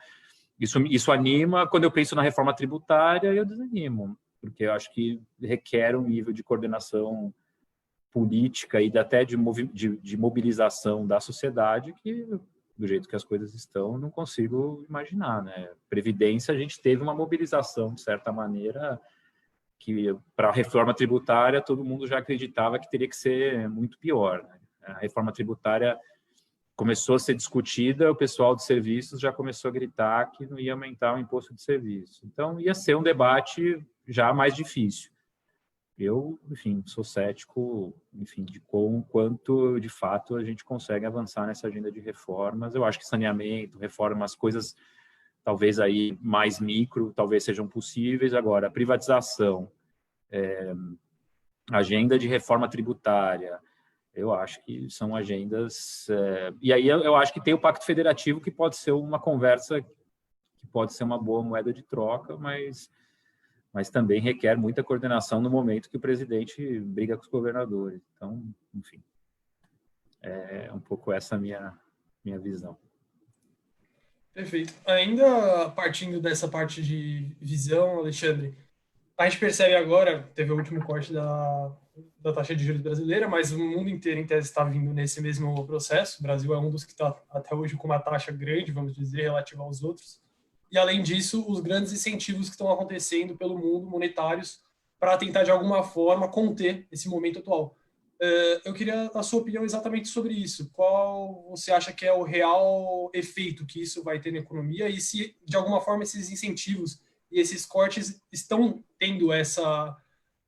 [SPEAKER 1] isso anima. Quando eu penso na reforma tributária, eu desanimo, porque eu acho que requer um nível de coordenação política e até de mobilização da sociedade que, do jeito que as coisas estão, não consigo imaginar, né? Previdência, a gente teve uma mobilização, de certa maneira, que para a reforma tributária todo mundo já acreditava que teria que ser muito pior, né? A reforma tributária começou a ser discutida, o pessoal de serviços já começou a gritar que não ia aumentar o imposto de serviço. Então, ia ser um debate já mais difícil. Eu, enfim, sou cético, enfim, de quanto, de fato, a gente consegue avançar nessa agenda de reformas. Eu acho que saneamento, reformas, coisas talvez aí mais micro, talvez sejam possíveis. Agora, a privatização, agenda de reforma tributária, Eu acho que são agendas... e aí eu acho que tem o Pacto Federativo, que pode ser uma conversa, que pode ser uma boa moeda de troca, mas também requer muita coordenação no momento que o presidente briga com os governadores. Então, enfim, é um pouco essa a minha visão.
[SPEAKER 2] Perfeito. Ainda partindo dessa parte de visão, Alexandre, a gente percebe agora, teve o último corte da taxa de juros brasileira, mas o mundo inteiro, em tese, está vindo nesse mesmo processo. O Brasil é um dos que está até hoje com uma taxa grande, vamos dizer, relativa aos outros. E, além disso, os grandes incentivos que estão acontecendo pelo mundo, monetários, para tentar, de alguma forma, conter esse momento atual. Eu queria a sua opinião exatamente sobre isso. Qual você acha que é o real efeito que isso vai ter na economia e se, de alguma forma, esses incentivos e esses cortes estão tendo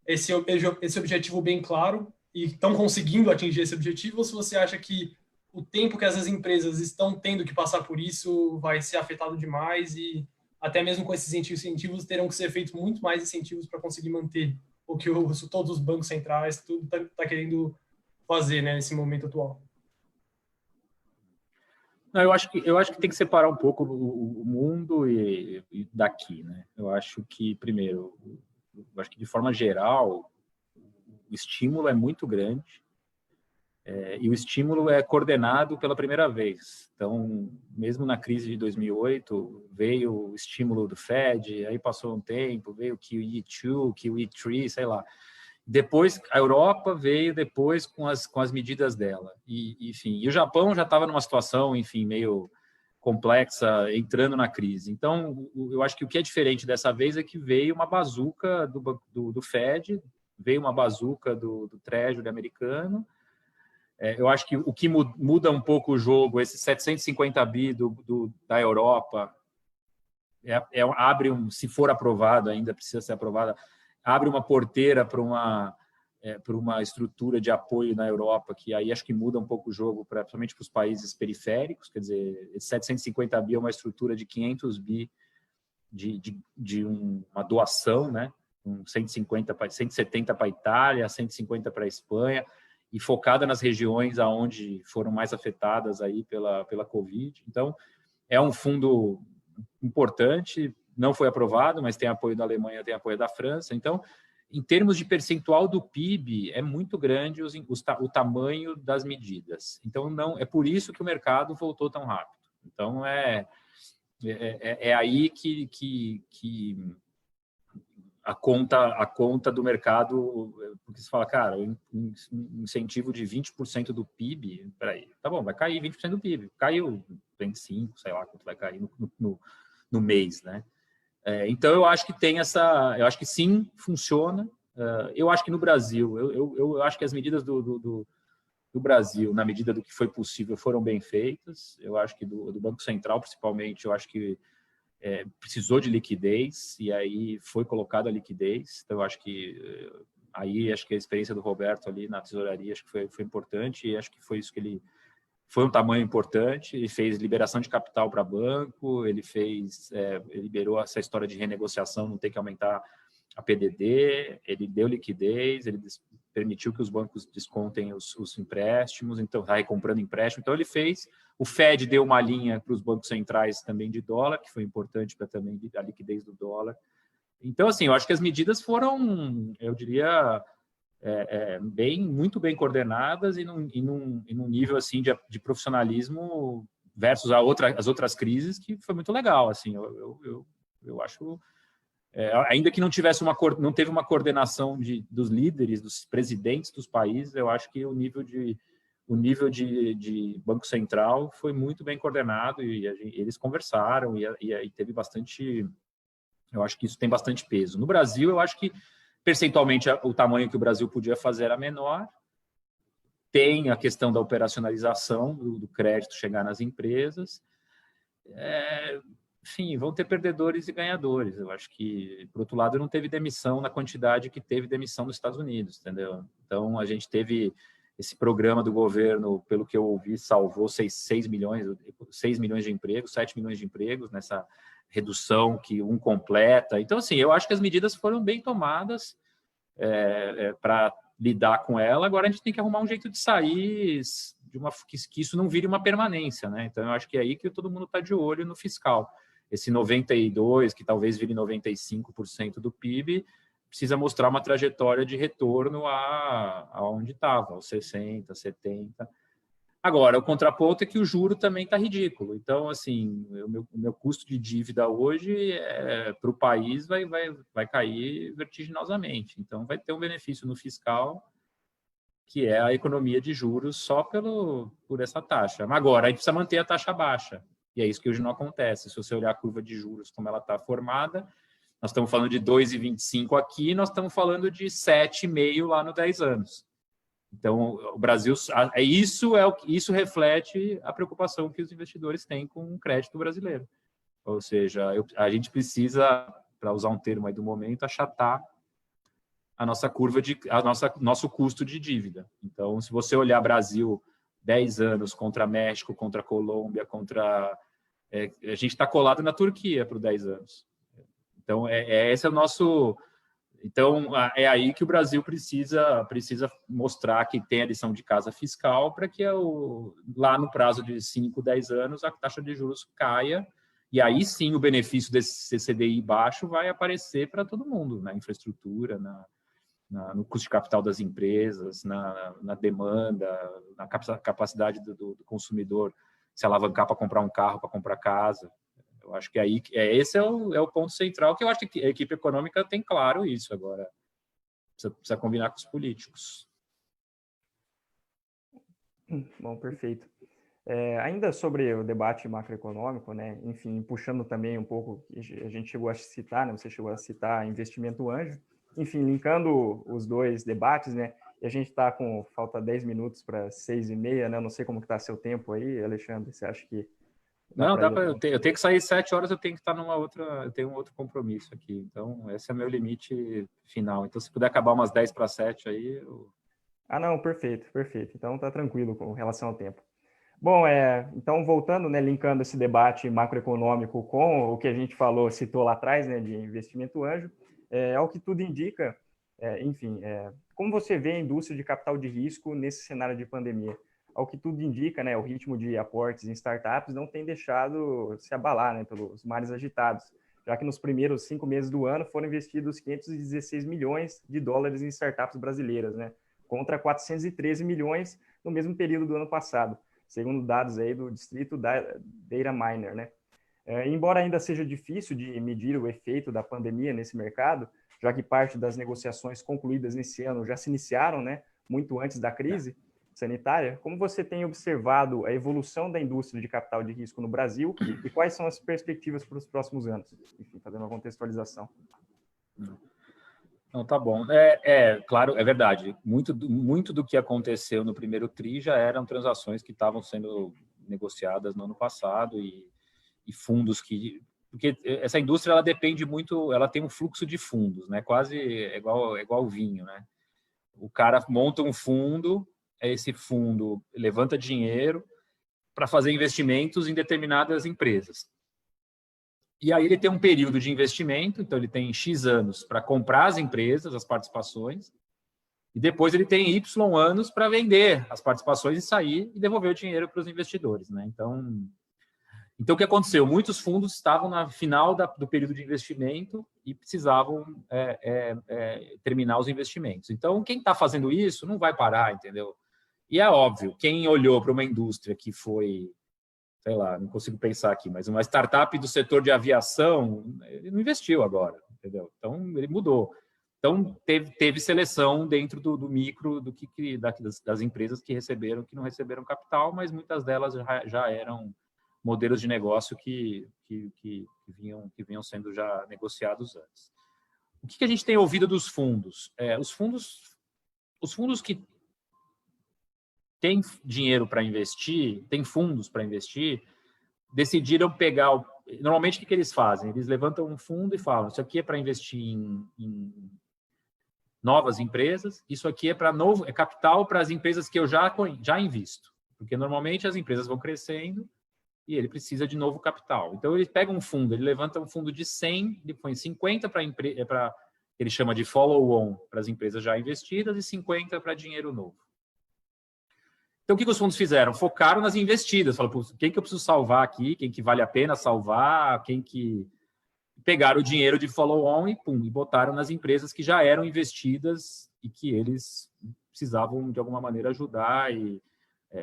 [SPEAKER 2] esse objetivo bem claro e estão conseguindo atingir esse objetivo, ou se você acha que o tempo que essas empresas estão tendo que passar por isso vai ser afetado demais e até mesmo com esses incentivos terão que ser feitos muito mais incentivos para conseguir manter o que todos os bancos centrais, tudo tá querendo fazer, né, nesse momento atual.
[SPEAKER 1] Não, eu acho que tem que separar um pouco o mundo e daqui, né? Eu acho que, primeiro, eu acho que de forma geral, o estímulo é muito grande e o estímulo é coordenado pela primeira vez. Então, mesmo na crise de 2008, veio o estímulo do Fed, aí passou um tempo, veio o QE2, QE3, sei lá. Depois, a Europa veio depois com as medidas dela. Enfim, e o Japão já estava numa situação, enfim, meio complexa, entrando na crise. Então, eu acho que o que é diferente dessa vez é que veio uma bazuca do Fed, veio uma bazuca do Treasury americano. Eu acho que o que muda um pouco o jogo, esse 750 bi da Europa, abre se for aprovado, ainda precisa ser aprovada, abre uma porteira para uma estrutura de apoio na Europa, que aí acho que muda um pouco o jogo, principalmente para os países periféricos. Quer dizer, esse 750 bi é uma estrutura de 500 bi de uma doação, né? 170 para a Itália, 150 para a Espanha, e focada nas regiões aonde foram mais afetadas aí pela Covid. Então, é um fundo importante, não foi aprovado, mas tem apoio da Alemanha, tem apoio da França. Então, em termos de percentual do PIB, é muito grande o tamanho das medidas. Então, não é por isso que o mercado voltou tão rápido. Então, é aí que a conta do mercado, porque você fala, cara, um incentivo de 20% do PIB, peraí, tá bom, vai cair 20% do PIB, caiu 25%, sei lá quanto vai cair no mês, né? Então, eu acho que eu acho que sim, funciona. Eu acho que no Brasil, eu acho que as medidas do Brasil, na medida do que foi possível, foram bem feitas. Eu acho que do Banco Central, principalmente, eu acho que precisou de liquidez e aí foi colocada a liquidez. Então, eu acho que acho que a experiência do Roberto ali na tesouraria acho que foi importante e acho que foi isso que ele... Foi um tamanho importante, ele fez liberação de capital para banco, ele liberou essa história de renegociação, não ter que aumentar a PDD, ele deu liquidez, ele permitiu que os bancos descontem os empréstimos, então está recomprando empréstimo. Então, ele fez... O Fed deu uma linha para os bancos centrais também de dólar, que foi importante para também a liquidez do dólar. Então, assim, eu acho que as medidas foram, eu diria... muito bem coordenadas e num nível assim de profissionalismo versus as outras crises, que foi muito legal. Assim, eu acho, ainda que não teve uma coordenação dos líderes, dos presidentes dos países, eu acho que o nível de Banco Central foi muito bem coordenado e eles conversaram e teve bastante... Eu acho que isso tem bastante peso. No Brasil, eu acho que percentualmente, o tamanho que o Brasil podia fazer era menor. Tem a questão da operacionalização do crédito chegar nas empresas. Enfim, vão ter perdedores e ganhadores. Eu acho que, por outro lado, não teve demissão na quantidade que teve demissão nos Estados Unidos, entendeu? Então, a gente teve esse programa do governo, pelo que eu ouvi, salvou 6 milhões de empregos, 7 milhões de empregos nessa redução que completa. Então, assim, eu acho que as medidas foram bem tomadas para lidar com ela. Agora a gente tem que arrumar um jeito de sair que isso não vire uma permanência, né? Então eu acho que é aí que todo mundo está de olho no fiscal. Esse 92, que talvez vire 95% do PIB, precisa mostrar uma trajetória de retorno a onde estava, aos 60, 70. Agora, o contraponto é que o juro também está ridículo. Então, assim, o meu custo de dívida hoje para o país vai cair vertiginosamente. Então, vai ter um benefício no fiscal, que é a economia de juros só por essa taxa. Agora, a gente precisa manter a taxa baixa. E é isso que hoje não acontece. Se você olhar a curva de juros como ela está formada, nós estamos falando de 2,25 aqui, nós estamos falando de 7,5 lá no 10 anos. Então, o Brasil, isso reflete a preocupação que os investidores têm com o crédito brasileiro. Ou seja, a gente precisa, para usar um termo aí do momento, achatar a nossa curva nosso custo de dívida. Então, se você olhar Brasil 10 anos contra México, contra Colômbia, a gente está colado na Turquia por 10 anos. Então, esse é o nosso... Então, é aí que o Brasil precisa mostrar que tem a lição de casa fiscal para que lá no prazo de 5, 10 anos a taxa de juros caia, e aí sim o benefício desse CDI baixo vai aparecer para todo mundo, na infraestrutura, no custo de capital das empresas, na demanda, na capacidade do consumidor se alavancar para comprar um carro, para comprar casa. Eu acho que esse é o ponto central, que eu acho que a equipe econômica tem claro isso agora. Precisa combinar com os políticos.
[SPEAKER 3] Bom, perfeito. Ainda sobre o debate macroeconômico, né? Enfim, puxando também um pouco, a gente chegou a citar, né? Você chegou a citar investimento anjo. Enfim, linkando os dois debates, né? E a gente está com falta 10 minutos para 6h30, né? Eu não sei como que está seu tempo aí, Alexandre. Você acha que
[SPEAKER 1] não, dá para eu tenho que sair 7 horas, eu tenho que estar eu tenho um outro compromisso aqui. Então, esse é meu limite final. Então, se puder acabar umas 10 para 7 aí...
[SPEAKER 3] não, perfeito. Então, tá tranquilo com relação ao tempo. Bom, então, voltando, né, linkando esse debate macroeconômico com o que a gente citou lá atrás, né, de investimento anjo, ao que tudo indica, enfim, como você vê a indústria de capital de risco nesse cenário de pandemia? Ao que tudo indica, né, o ritmo de aportes em startups não tem deixado se abalar, né, pelos mares agitados, já que nos primeiros 5 meses do ano foram investidos 516 milhões de dólares em startups brasileiras, né, contra 413 milhões no mesmo período do ano passado, segundo dados aí do Distrito Data Miner, né. Embora ainda seja difícil de medir o efeito da pandemia nesse mercado, já que parte das negociações concluídas nesse ano já se iniciaram, né, muito antes da crise sanitária, como você tem observado a evolução da indústria de capital de risco no Brasil e quais são as perspectivas para os próximos anos? Enfim, fazendo uma contextualização.
[SPEAKER 1] Não, tá bom. Claro, é verdade. Muito do que aconteceu no primeiro TRI já eram transações que estavam sendo negociadas no ano passado e fundos que... Porque essa indústria, ela depende muito, ela tem um fluxo de fundos, né? Quase igual vinho, né? O cara monta um fundo, esse fundo levanta dinheiro para fazer investimentos em determinadas empresas. E aí ele tem um período de investimento, então ele tem X anos para comprar as empresas, as participações, e depois ele tem Y anos para vender as participações e sair e devolver o dinheiro para os investidores, né? Então, o que aconteceu? Muitos fundos estavam no final do período de investimento e precisavam terminar os investimentos. Então, quem está fazendo isso não vai parar, entendeu? E é óbvio, quem olhou para uma indústria que foi, sei lá, não consigo pensar aqui, mas uma startup do setor de aviação, ele não investiu agora, entendeu? Então, ele mudou. Então, teve seleção dentro do micro das empresas que receberam, que não receberam capital, mas muitas delas já eram modelos de negócio que vinham sendo já negociados antes. O que a gente tem ouvido dos fundos? Os fundos que têm dinheiro para investir, têm fundos para investir, decidiram pegar... Normalmente, o que eles fazem? Eles levantam um fundo e falam, isso aqui é para investir em novas empresas, isso aqui é capital para as empresas que eu já invisto. Porque, normalmente, as empresas vão crescendo e ele precisa de novo capital. Então, ele pega um fundo, ele levanta um fundo de 100, ele põe 50 para ele chama de follow-on para as empresas já investidas e 50 para dinheiro novo. Então, o que os fundos fizeram? Focaram nas investidas. Falaram, quem que eu preciso salvar aqui? Quem que vale a pena salvar? Quem que... Pegaram o dinheiro de follow-on e, pum, e botaram nas empresas que já eram investidas e que eles precisavam, de alguma maneira, ajudar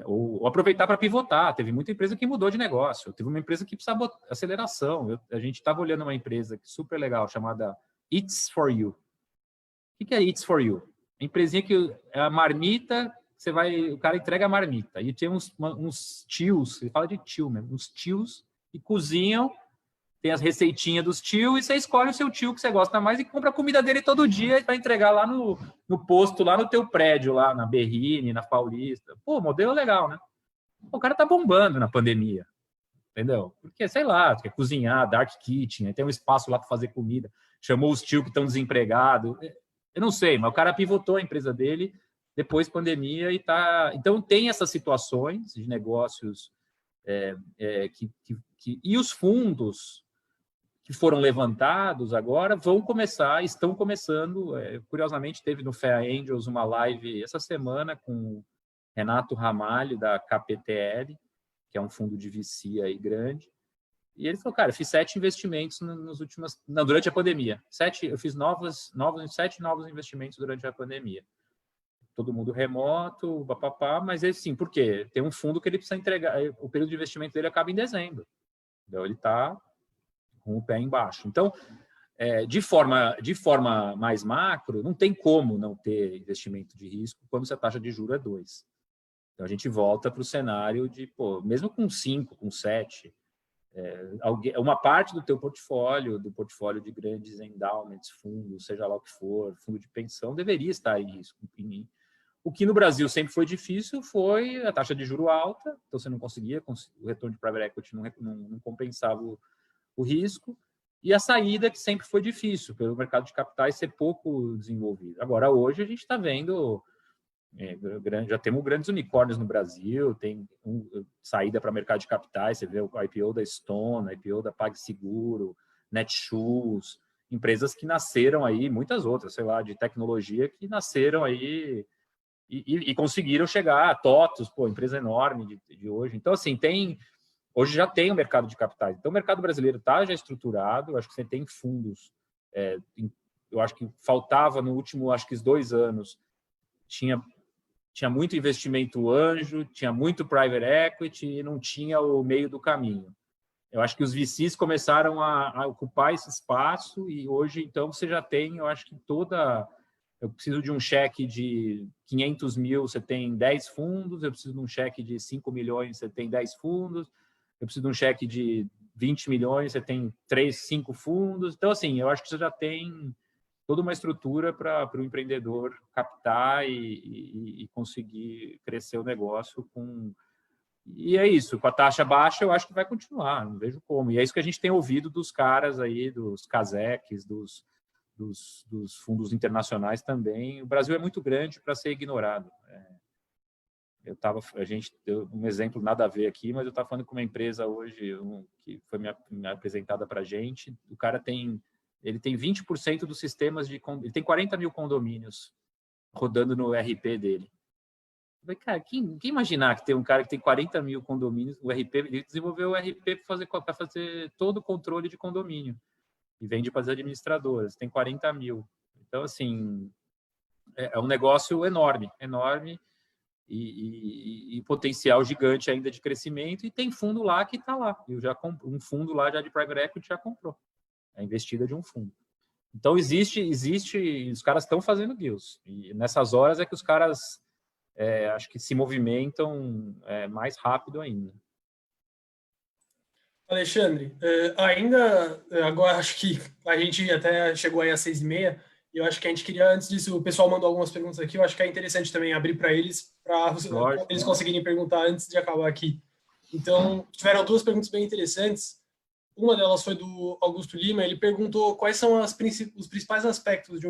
[SPEAKER 1] ou aproveitar para pivotar. Teve muita empresa que mudou de negócio. Teve uma empresa que precisava botar aceleração. A gente estava olhando uma empresa super legal, chamada Eats for You. O que é Eats for You? A empresinha que é a marmita... o cara entrega a marmita. E tem uns tios, ele fala de tio mesmo, uns tios que cozinham, tem as receitinhas dos tios, e você escolhe o seu tio que você gosta mais e compra a comida dele todo dia para entregar lá no posto, lá no teu prédio, lá na Berrine, na Paulista. Pô, modelo legal, né? O cara tá bombando na pandemia, entendeu? Porque, sei lá, quer cozinhar, dark kitchen, tem um espaço lá para fazer comida, chamou os tios que estão desempregados. Eu não sei, mas o cara pivotou a empresa dele depois pandemia e tá... Então, tem essas situações de negócios e os fundos que foram levantados agora estão começando. Curiosamente, teve no Fea Angels uma live essa semana com o Renato Ramalho, da KPTL, que é um fundo de VC aí grande. E ele falou, cara, eu fiz 7 investimentos durante a pandemia. Eu fiz 7 novos investimentos durante a pandemia. Todo mundo remoto, papapá, mas assim, por quê? Tem um fundo que ele precisa entregar, o período de investimento dele acaba em dezembro. Então, ele está com o pé embaixo. Então, de forma mais macro, não tem como não ter investimento de risco quando a taxa de juros é 2. Então, a gente volta para o cenário de, mesmo com 5, com 7, uma parte do teu portfólio, de grandes endowments, fundos, seja lá o que for, fundo de pensão, deveria estar em risco. O que no Brasil sempre foi difícil foi a taxa de juro alta, então você não conseguia, o retorno de private equity não compensava o risco, e a saída que sempre foi difícil, pelo mercado de capitais ser pouco desenvolvido. Agora, hoje, a gente está vendo, já temos grandes unicórnios no Brasil, tem saída para mercado de capitais, você vê o IPO da Stone, IPO da PagSeguro, Netshoes, empresas que nasceram aí, muitas outras, sei lá, de tecnologia, que nasceram aí e conseguiram chegar a TOTUS, empresa enorme de hoje. Então, assim, hoje já tem o mercado de capitais. Então, o mercado brasileiro está já estruturado. Eu acho que você tem fundos. Eu acho que faltava no último, acho que 2 anos, tinha muito investimento anjo, tinha muito private equity e não tinha o meio do caminho. Eu acho que os VCs começaram a ocupar esse espaço e hoje, então, você já tem, eu acho que eu preciso de um cheque de 500 mil, você tem 10 fundos. Eu preciso de um cheque de 5 milhões, você tem 10 fundos. Eu preciso de um cheque de 20 milhões, você tem 5 fundos. Então, assim, eu acho que você já tem toda uma estrutura para o empreendedor captar e conseguir crescer o negócio E é isso, com a taxa baixa eu acho que vai continuar, não vejo como. E é isso que a gente tem ouvido dos caras aí, dos CASECs, dos fundos internacionais também. O Brasil é muito grande para ser ignorado. Um exemplo nada a ver aqui, mas eu estava falando com uma empresa hoje que foi me apresentada para a gente. O cara ele tem 20% dos sistemas ele tem 40 mil condomínios rodando no RP dele. Eu falei, cara, quem imaginar que tem um cara que tem 40 mil condomínios, o RP, ele desenvolveu o RP para fazer todo o controle de condomínio e vende para as administradoras, tem 40 mil. Então, assim, é um negócio enorme e potencial gigante ainda de crescimento, e tem fundo lá que está lá. Um fundo lá já de private equity já comprou. É a investida de um fundo. Então, existe, os caras estão fazendo deals. E nessas horas é que os caras, acho que se movimentam mais rápido ainda.
[SPEAKER 2] Alexandre, agora acho que a gente até chegou aí às 6h30, e eu acho que a gente queria, antes disso, o pessoal mandou algumas perguntas aqui, eu acho que é interessante também abrir para eles eles conseguirem perguntar antes de acabar aqui. Então, tiveram 2 perguntas bem interessantes. Uma delas foi do Augusto Lima, ele perguntou quais são os principais aspectos de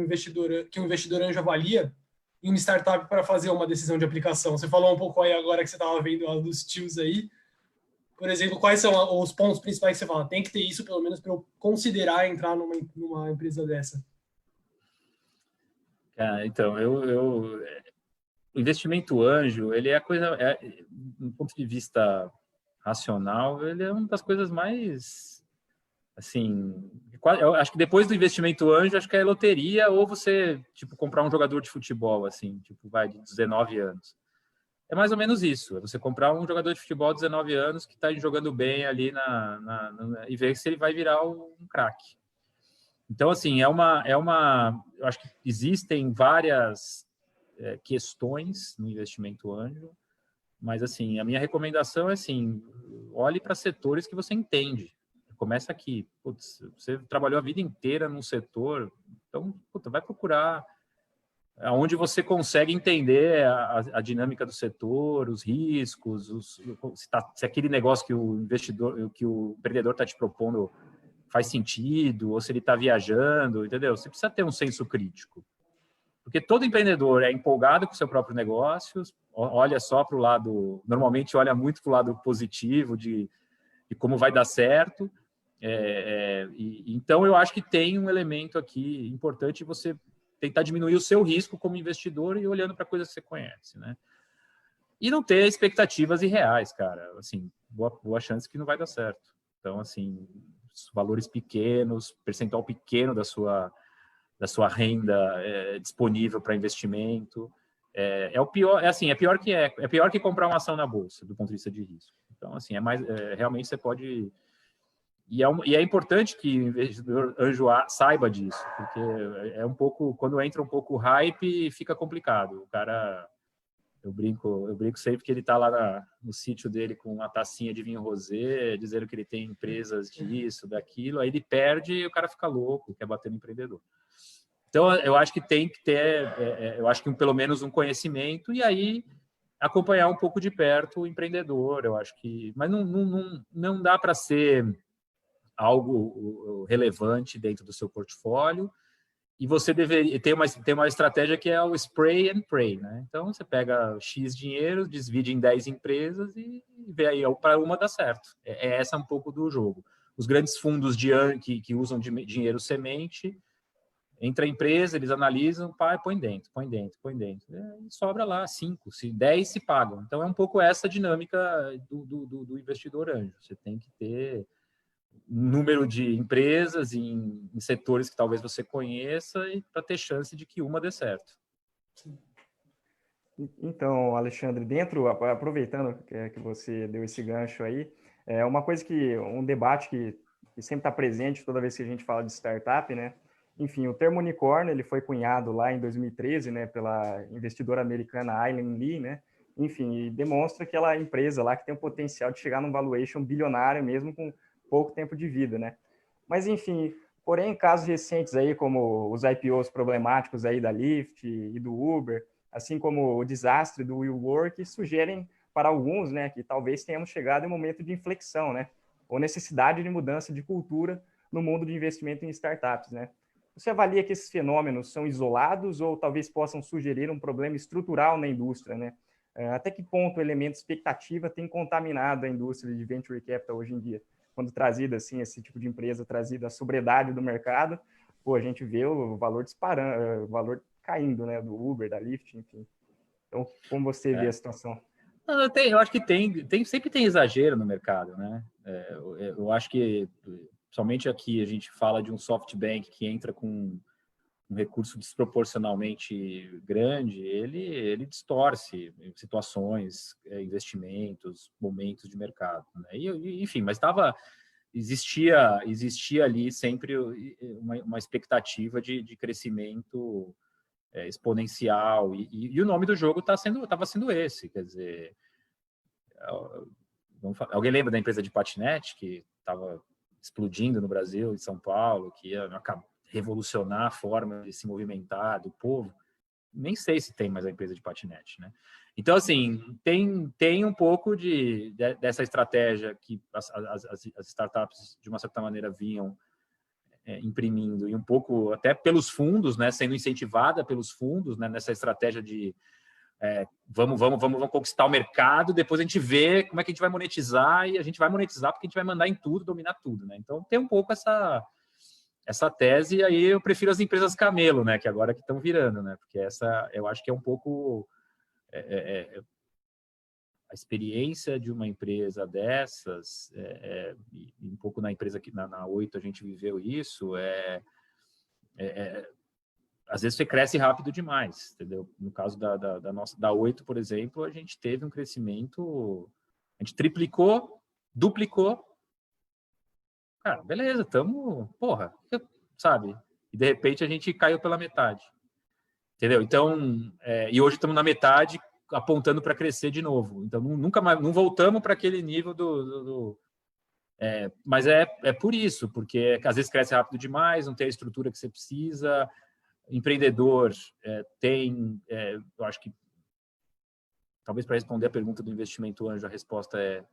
[SPEAKER 2] que um investidor anjo avalia em uma startup para fazer uma decisão de aplicação. Você falou um pouco aí agora que você estava vendo a dos tios aí. Por exemplo, quais são os pontos principais que você fala? Tem que ter isso, pelo menos, para eu considerar entrar numa empresa dessa.
[SPEAKER 1] Então, o investimento anjo, ele é a coisa, do ponto de vista racional, ele é uma das coisas mais, assim, eu acho que depois do investimento anjo, acho que é loteria ou você, tipo, comprar um jogador de futebol, assim, tipo, vai de 19 anos. É mais ou menos isso, é você comprar um jogador de futebol de 19 anos que está jogando bem ali e ver se ele vai virar um craque. Então, assim, eu acho que existem várias questões no investimento anjo, mas, assim, a minha recomendação é, assim, olhe para setores que você entende. Começa aqui. Putz, você trabalhou a vida inteira num setor, então, vai procurar onde você consegue entender a dinâmica do setor, os riscos, se aquele negócio que o investidor, que o empreendedor está te propondo faz sentido, ou se ele está viajando, entendeu? Você precisa ter um senso crítico. Porque todo empreendedor é empolgado com o seu próprio negócio, olha só para o lado, normalmente olha muito para o lado positivo de como vai dar certo. Então, eu acho que tem um elemento aqui importante você tentar diminuir o seu risco como investidor e olhando para coisas que você conhece, né? E não ter expectativas irreais, cara. Assim, boa chance que não vai dar certo. Então, assim, valores pequenos, percentual pequeno da sua renda disponível para investimento. O pior, é pior que comprar uma ação na bolsa, do ponto de vista de risco. Então, assim, realmente você pode... E é importante que o investidor anjo saiba disso, porque é um pouco, quando entra um pouco o hype, fica complicado. O cara, eu brinco sempre que ele está lá no sítio dele com uma tacinha de vinho rosé, dizendo que ele tem empresas disso, daquilo, aí ele perde e o cara fica louco, quer bater no empreendedor. Então, eu acho que tem que ter, eu acho que pelo menos um conhecimento, e aí acompanhar um pouco de perto o empreendedor, eu acho que... Mas não dá para ser algo relevante dentro do seu portfólio, e você deveria ter uma estratégia que é o spray and pray, né? Então, você pega X dinheiro, divide em 10 empresas e vê aí para uma dar certo. Essa um pouco do jogo. Os grandes fundos que usam dinheiro semente, entra a empresa, eles analisam, põe dentro. E sobra lá 5, 10 se pagam. Então, é um pouco essa dinâmica do investidor anjo. Você tem que ter número de empresas em setores que talvez você conheça e para ter chance de que uma dê certo.
[SPEAKER 3] Então, Alexandre, aproveitando que você deu esse gancho aí, um debate que sempre está presente toda vez que a gente fala de startup, né? Enfim, o termo unicórnio, ele foi cunhado lá em 2013, né, pela investidora americana Aileen Lee, né? Enfim, e demonstra que ela é empresa lá que tem o potencial de chegar num valuation bilionário mesmo com pouco tempo de vida, né? Mas, enfim, porém, em casos recentes aí, como os IPOs problemáticos aí da Lyft e do Uber, assim como o desastre do WeWork, sugerem para alguns, né, que talvez tenhamos chegado em um momento de inflexão, né? Ou necessidade de mudança de cultura no mundo de investimento em startups, né? Você avalia que esses fenômenos são isolados ou talvez possam sugerir um problema estrutural na indústria, né? Até que ponto o elemento expectativa tem contaminado a indústria de venture capital hoje em dia? Quando trazida assim, esse tipo de empresa trazida à sobriedade do mercado, a gente vê o valor disparando, o valor caindo, né, do Uber, da Lyft, enfim. Então, como você vê a situação?
[SPEAKER 1] Eu acho que sempre tem exagero no mercado, né? Eu acho que, somente aqui, a gente fala de um SoftBank que entra com um recurso desproporcionalmente grande, ele distorce situações, investimentos, momentos de mercado, né? Enfim, mas existia ali sempre uma expectativa de crescimento exponencial, e o nome do jogo estava sendo esse, quer dizer, alguém lembra da empresa de patinete que estava explodindo no Brasil, em São Paulo, que ia revolucionar a forma de se movimentar do povo? Nem sei se tem mais a empresa de patinete, né? Então, assim, tem um pouco dessa estratégia que as startups, de uma certa maneira, vinham imprimindo, e um pouco até pelos fundos, né, sendo incentivada pelos fundos, né, nessa estratégia de vamos conquistar o mercado, depois a gente vê como é que a gente vai monetizar, e a gente vai monetizar porque a gente vai mandar em tudo, dominar tudo, né? Então, tem um pouco essa tese, e aí eu prefiro as empresas camelo, né? Que agora que estão virando, né? Porque essa, eu acho que é um pouco... a experiência de uma empresa dessas, um pouco na empresa que na 8 a gente viveu isso, às vezes você cresce rápido demais, entendeu? No caso da 8, por exemplo, a gente teve um crescimento, a gente triplicou, duplicou, cara, beleza, porra, sabe? E de repente a gente caiu pela metade, entendeu? Então, e hoje estamos na metade, apontando para crescer de novo. Então, nunca mais, não voltamos para aquele nível mas é por isso, porque às vezes cresce rápido demais, não tem a estrutura que você precisa. Empreendedor eu acho que, talvez para responder a pergunta do investimento anjo, a resposta é: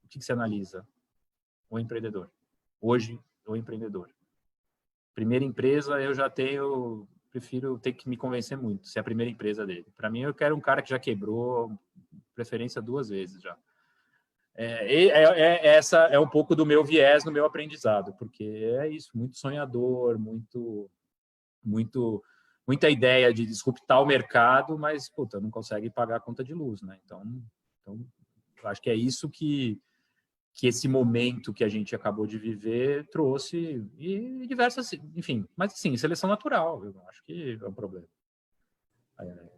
[SPEAKER 1] o que você analisa? O empreendedor. Hoje, o empreendedor. Primeira empresa, eu já prefiro ter que me convencer muito, se é a primeira empresa dele. Para mim, eu quero um cara que já quebrou, preferência 2 vezes já. Essa é um pouco do meu viés no meu aprendizado, porque é isso, muito sonhador, muita ideia de disruptar o mercado, mas, puta, não consegue pagar a conta de luz, né? Então eu acho que é isso que esse momento que a gente acabou de viver trouxe, e diversas, enfim, mas sim, seleção natural, eu não acho que é um problema.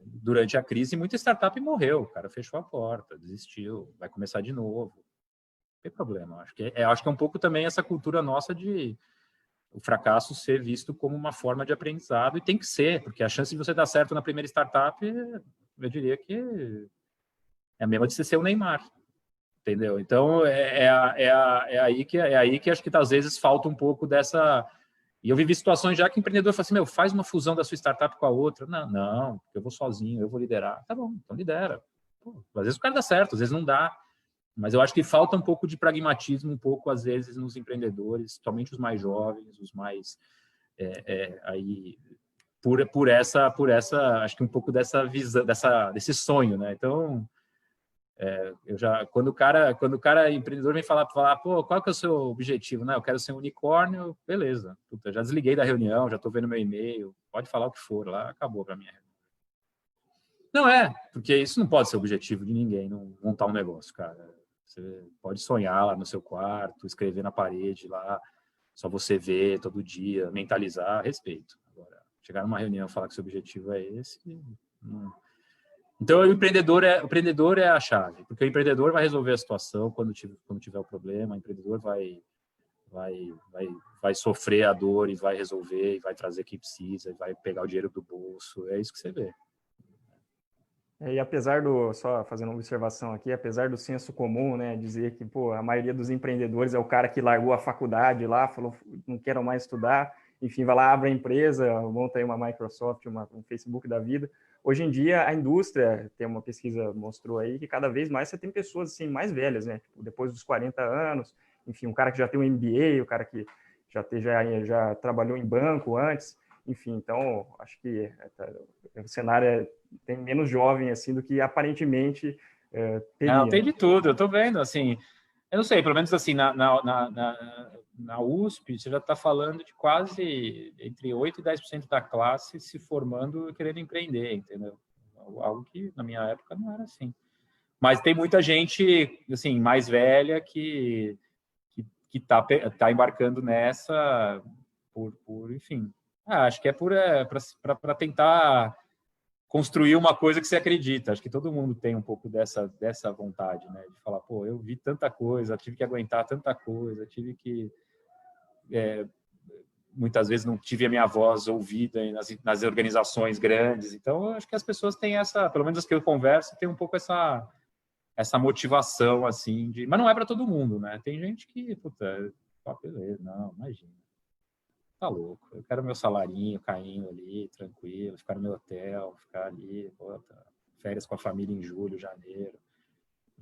[SPEAKER 1] Durante a crise, muita startup morreu, o cara fechou a porta, desistiu, vai começar de novo. Não tem problema, acho que é um pouco também essa cultura nossa de o fracasso ser visto como uma forma de aprendizado, e tem que ser, porque a chance de você dar certo na primeira startup, eu diria que é a mesma de você ser o Neymar. Entendeu? Então, é aí que acho que às vezes falta um pouco dessa... E eu vivi situações já que o empreendedor fala assim, faz uma fusão da sua startup com a outra. Não, eu vou sozinho, eu vou liderar. Tá bom, então lidera. Pô, às vezes o cara dá certo, às vezes não dá. Mas eu acho que falta um pouco de pragmatismo, um pouco, às vezes, nos empreendedores, somente os mais jovens, os mais... aí por essa, acho que um pouco dessa visão, desse sonho, né? Então... quando o cara empreendedor vem falar, pô, qual que é o seu objetivo? Né? Eu quero ser um unicórnio, beleza. Puta, já desliguei da reunião, já estou vendo meu e-mail, pode falar o que for lá, acabou para mim. Não porque isso não pode ser o objetivo de ninguém, não montar um negócio, cara. Você pode sonhar lá no seu quarto, escrever na parede lá, só você ver todo dia, mentalizar, respeito. Agora, chegar numa reunião e falar que seu objetivo é esse, não... Então, o empreendedor é a chave, porque o empreendedor vai resolver a situação quando tiver o problema, o empreendedor vai sofrer a dor e vai resolver, e vai trazer quem precisa, e vai pegar o dinheiro do bolso, é isso que você vê.
[SPEAKER 3] E só fazendo uma observação aqui, apesar do senso comum, né, dizer que, pô, a maioria dos empreendedores é o cara que largou a faculdade lá, falou, não quero mais estudar, enfim, vai lá, abre a empresa, monta aí uma Microsoft, um Facebook da vida. Hoje em dia, a indústria, tem uma pesquisa mostrou aí, que cada vez mais você tem pessoas assim, mais velhas, né? Tipo, depois dos 40 anos, enfim, um cara que já tem um MBA, o cara que já trabalhou em banco antes, enfim, então, acho que o cenário tem menos jovem assim do que aparentemente teria.
[SPEAKER 1] Não, tem de tudo, eu tô vendo, assim, eu não sei, pelo menos assim, na USP, você já está falando de quase entre 8% e 10% da classe se formando e querendo empreender, entendeu? Algo que, na minha época, não era assim. Mas tem muita gente, assim, mais velha que tá embarcando nessa enfim. Acho que é para tentar construir uma coisa que você acredita. Acho que todo mundo tem um pouco dessa vontade, né? De falar, pô, eu vi tanta coisa, tive que aguentar tanta coisa, tive que... muitas vezes não tive a minha voz ouvida nas organizações grandes. Então, eu acho que as pessoas têm pelo menos as que eu converso, tem um pouco essa motivação, assim, mas não é para todo mundo, né? Tem gente que, puta, beleza, não, imagina. Tá louco, eu quero meu salarinho caindo ali, tranquilo, ficar no meu hotel, ficar ali, férias com a família em julho, janeiro.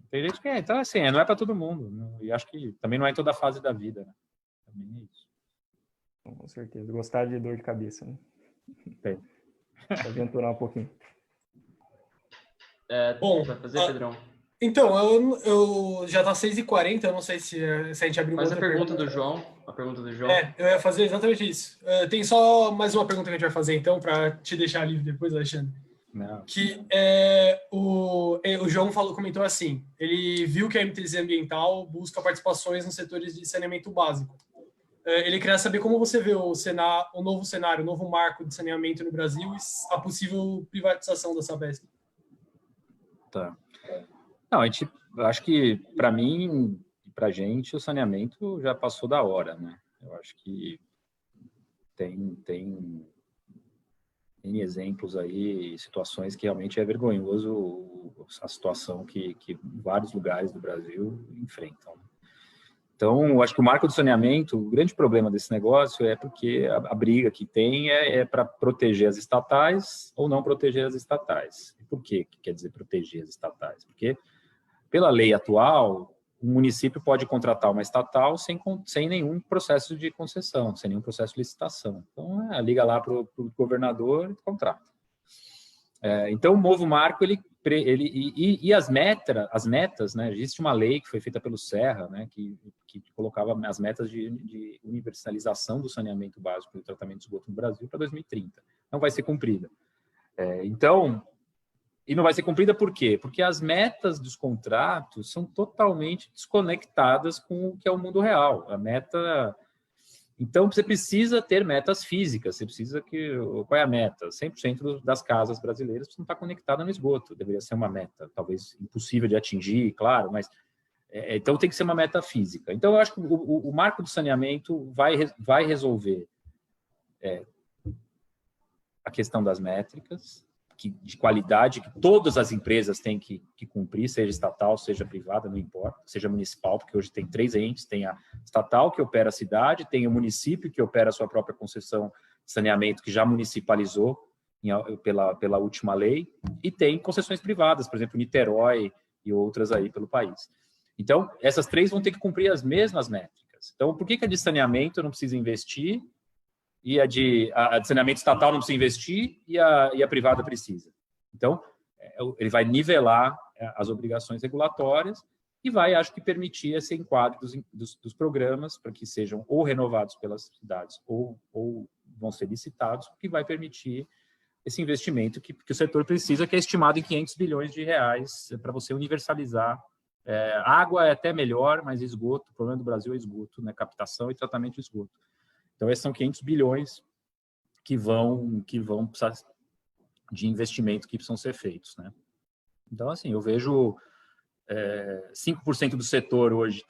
[SPEAKER 1] Tem gente que então, assim, não é para todo mundo. E acho que também não é em toda a fase da vida, né? Também é isso.
[SPEAKER 3] Com certeza. Gostar de dor de cabeça, né?
[SPEAKER 1] Tem.
[SPEAKER 3] Aventurar um pouquinho.
[SPEAKER 2] Bom,
[SPEAKER 4] vai fazer, Pedrão?
[SPEAKER 2] Então, eu já tá 6h40, eu não sei se a gente abriu
[SPEAKER 4] Faz
[SPEAKER 2] outra
[SPEAKER 4] a pergunta do João. a pergunta do João.
[SPEAKER 2] Eu ia fazer exatamente isso. Tem só mais uma pergunta que a gente vai fazer, então, para te deixar livre depois, Alexandre.
[SPEAKER 1] Não.
[SPEAKER 2] Que o João comentou assim, ele viu que a MTZ Ambiental busca participações nos setores de saneamento básico. Ele queria saber como você vê o novo cenário, o novo marco de saneamento no Brasil e a possível privatização da Sabesp.
[SPEAKER 1] Tá. Não, eu acho que, para mim e para a gente, o saneamento já passou da hora, né? Eu acho que tem exemplos aí, situações que realmente é vergonhoso a situação que vários lugares do Brasil enfrentam. Então, eu acho que o marco do saneamento, o grande problema desse negócio é porque a briga que tem é para proteger as estatais ou não proteger as estatais. E por quê que quer dizer proteger as estatais? Porque, pela lei atual, o município pode contratar uma estatal sem nenhum processo de concessão, sem nenhum processo de licitação. Então, liga lá para o governador e contrata. Então, o novo marco, e as metas, né? Existe uma lei que foi feita pelo Serra, né? Que colocava as metas de universalização do saneamento básico e do tratamento de esgoto no Brasil para 2030. Não vai ser cumprida. E não vai ser cumprida por quê? Porque as metas dos contratos são totalmente desconectadas com o que é o mundo real. Então, você precisa ter metas físicas. Qual é a meta? 100% das casas brasileiras precisam estar conectadas no esgoto. Deveria ser uma meta, talvez impossível de atingir, claro, mas então tem que ser uma meta física. Então, eu acho que o marco do saneamento vai resolver a questão das métricas, de qualidade, que todas as empresas têm que cumprir, seja estatal, seja privada, não importa, seja municipal, porque hoje tem 3 entes, tem a estatal que opera a cidade, tem o município que opera a sua própria concessão de saneamento, que já municipalizou pela última lei, e tem concessões privadas, por exemplo, Niterói e outras aí pelo país. Então, essas 3 vão ter que cumprir as mesmas métricas. Então, por que a de saneamento não precisa investir e a de saneamento estatal não precisa investir e a privada precisa? Então, ele vai nivelar as obrigações regulatórias e vai, acho que, permitir esse enquadro dos programas para que sejam ou renovados pelas cidades ou vão ser licitados, que vai permitir esse investimento que o setor precisa, que é estimado em 500 bilhões de reais para você universalizar. Água é até melhor, mas esgoto, o problema do Brasil é esgoto, né? Captação e tratamento de esgoto. Então, esses são 500 bilhões que vão precisar de investimento que precisam ser feitos, né? Então, assim, eu vejo 5% do setor hoje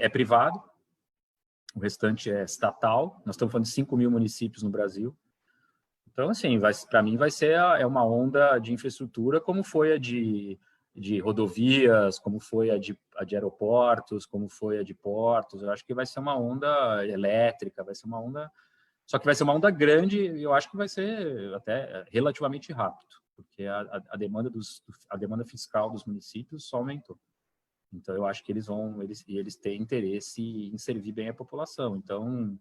[SPEAKER 1] é privado, o restante é estatal. Nós estamos falando de 5 mil municípios no Brasil. Então, assim, para mim vai ser uma onda de infraestrutura, como foi a de rodovias, como foi a de aeroportos, como foi a de portos. Eu acho que vai ser uma onda elétrica, vai ser uma onda... Só que vai ser uma onda grande e eu acho que vai ser até relativamente rápido, porque a demanda fiscal dos municípios só aumentou. Então, eu acho que eles têm interesse em servir bem a população. Então,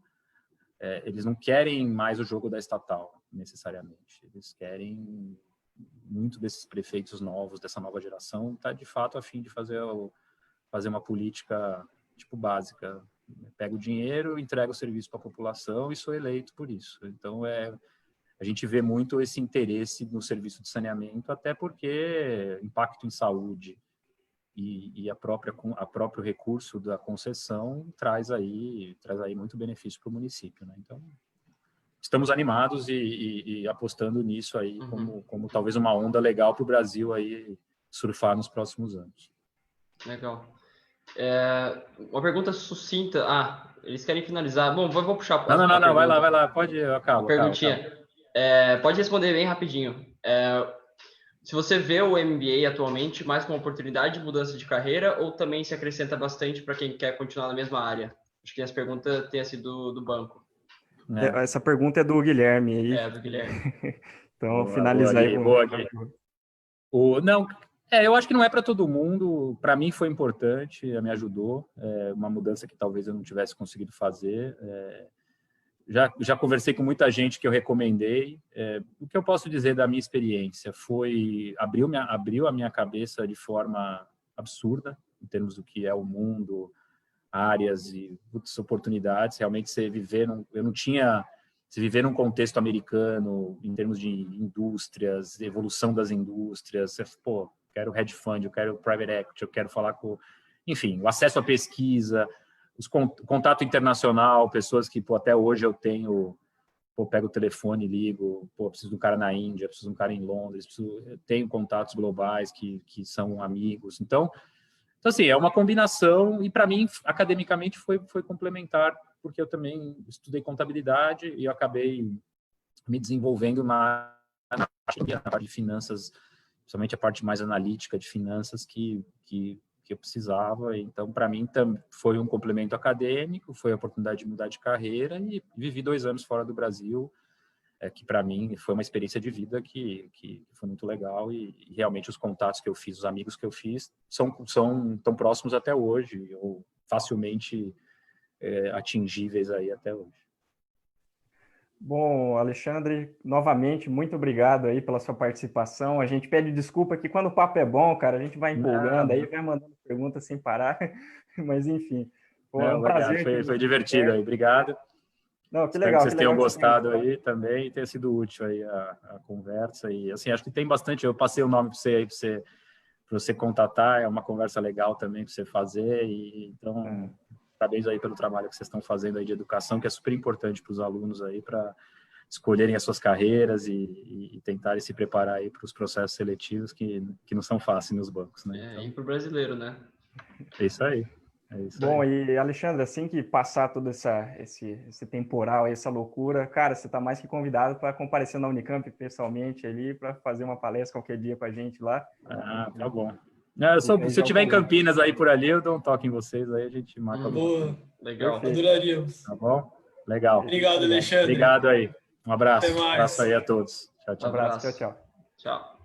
[SPEAKER 1] eles não querem mais o jogo da estatal, necessariamente. Eles querem... Muito desses prefeitos novos, dessa nova geração, está de fato a fim de fazer uma política tipo básica. Pega o dinheiro, entrega o serviço para a população e sou eleito por isso. Então, a gente vê muito esse interesse no serviço de saneamento, até porque impacto em saúde e a próprio recurso da concessão traz aí muito benefício para o município, né? Então, estamos animados e apostando nisso aí como talvez uma onda legal para o Brasil aí surfar nos próximos anos.
[SPEAKER 4] Legal. Uma pergunta sucinta. Eles querem finalizar. Bom, vou puxar.
[SPEAKER 1] Não, vai lá, pode, acaba.
[SPEAKER 4] Perguntinha. Pode responder bem rapidinho. Se você vê o MBA atualmente mais como uma oportunidade de mudança de carreira ou também se acrescenta bastante para quem quer continuar na mesma área? Acho que essa pergunta tenha sido do banco.
[SPEAKER 3] Essa pergunta é do Guilherme aí.
[SPEAKER 4] Do Guilherme.
[SPEAKER 3] Então, finalizar aí.
[SPEAKER 1] Boa aqui. Eu acho que não é para todo mundo. Para mim foi importante, me ajudou. Uma mudança que talvez eu não tivesse conseguido fazer. Já conversei com muita gente que eu recomendei. O que eu posso dizer da minha experiência abriu a minha cabeça de forma absurda, em termos do que é o mundo, áreas e putz, oportunidades. Realmente eu não tinha, se viver num contexto americano em termos de indústrias, evolução das indústrias, pô, quero hedge fund, eu quero private equity, eu quero falar com, enfim, o acesso à pesquisa, contato internacional, pessoas que, pô, até hoje eu tenho, pô, pego o telefone, ligo, pô, preciso de um cara na Índia, preciso de um cara em Londres, eu tenho contatos globais que são amigos. Então, assim, é uma combinação e, para mim, academicamente foi complementar, porque eu também estudei contabilidade e eu acabei me desenvolvendo na parte de finanças, principalmente a parte mais analítica de finanças que eu precisava. Então, para mim, foi um complemento acadêmico, foi a oportunidade de mudar de carreira e vivi 2 anos fora do Brasil, que para mim foi uma experiência de vida que foi muito legal e realmente os contatos que eu fiz, os amigos que eu fiz, são tão próximos até hoje, ou facilmente atingíveis aí até hoje.
[SPEAKER 3] Bom, Alexandre, novamente, muito obrigado aí pela sua participação. A gente pede desculpa que quando o papo é bom, cara, a gente vai empolgando, aí vai mandando perguntas sem parar, mas enfim, foi um prazer.
[SPEAKER 1] Foi divertido aí, obrigado.
[SPEAKER 3] Não, que
[SPEAKER 1] Espero
[SPEAKER 3] legal,
[SPEAKER 1] que vocês tenham gostado
[SPEAKER 3] aí
[SPEAKER 1] também, tenha sido útil aí a conversa. E assim, acho que tem bastante. Eu passei o nome para você aí, para você contatar. É uma conversa legal também para você fazer. E então, parabéns aí pelo trabalho que vocês estão fazendo aí de educação, que é super importante para os alunos aí para escolherem as suas carreiras e tentarem se preparar aí para os processos seletivos que não são fáceis nos bancos, né?
[SPEAKER 4] E para o brasileiro, né?
[SPEAKER 1] É isso aí.
[SPEAKER 3] Bom, e Alexandre, assim que passar todo esse temporal, essa loucura, cara, você está mais que convidado para comparecer na Unicamp pessoalmente ali, para fazer uma palestra qualquer dia com a gente lá.
[SPEAKER 1] Ah, tá bom. Se eu estiver em Campinas aí por ali, eu dou um toque em vocês, aí a gente marca.
[SPEAKER 2] Boa,
[SPEAKER 4] legal.
[SPEAKER 2] Adoraríamos.
[SPEAKER 1] Tá bom? Legal.
[SPEAKER 2] Obrigado, Alexandre.
[SPEAKER 1] Obrigado aí. Um abraço.
[SPEAKER 2] Até mais.
[SPEAKER 1] Um abraço aí a todos. Tchau, tchau.
[SPEAKER 3] Um abraço, tchau.
[SPEAKER 4] Tchau.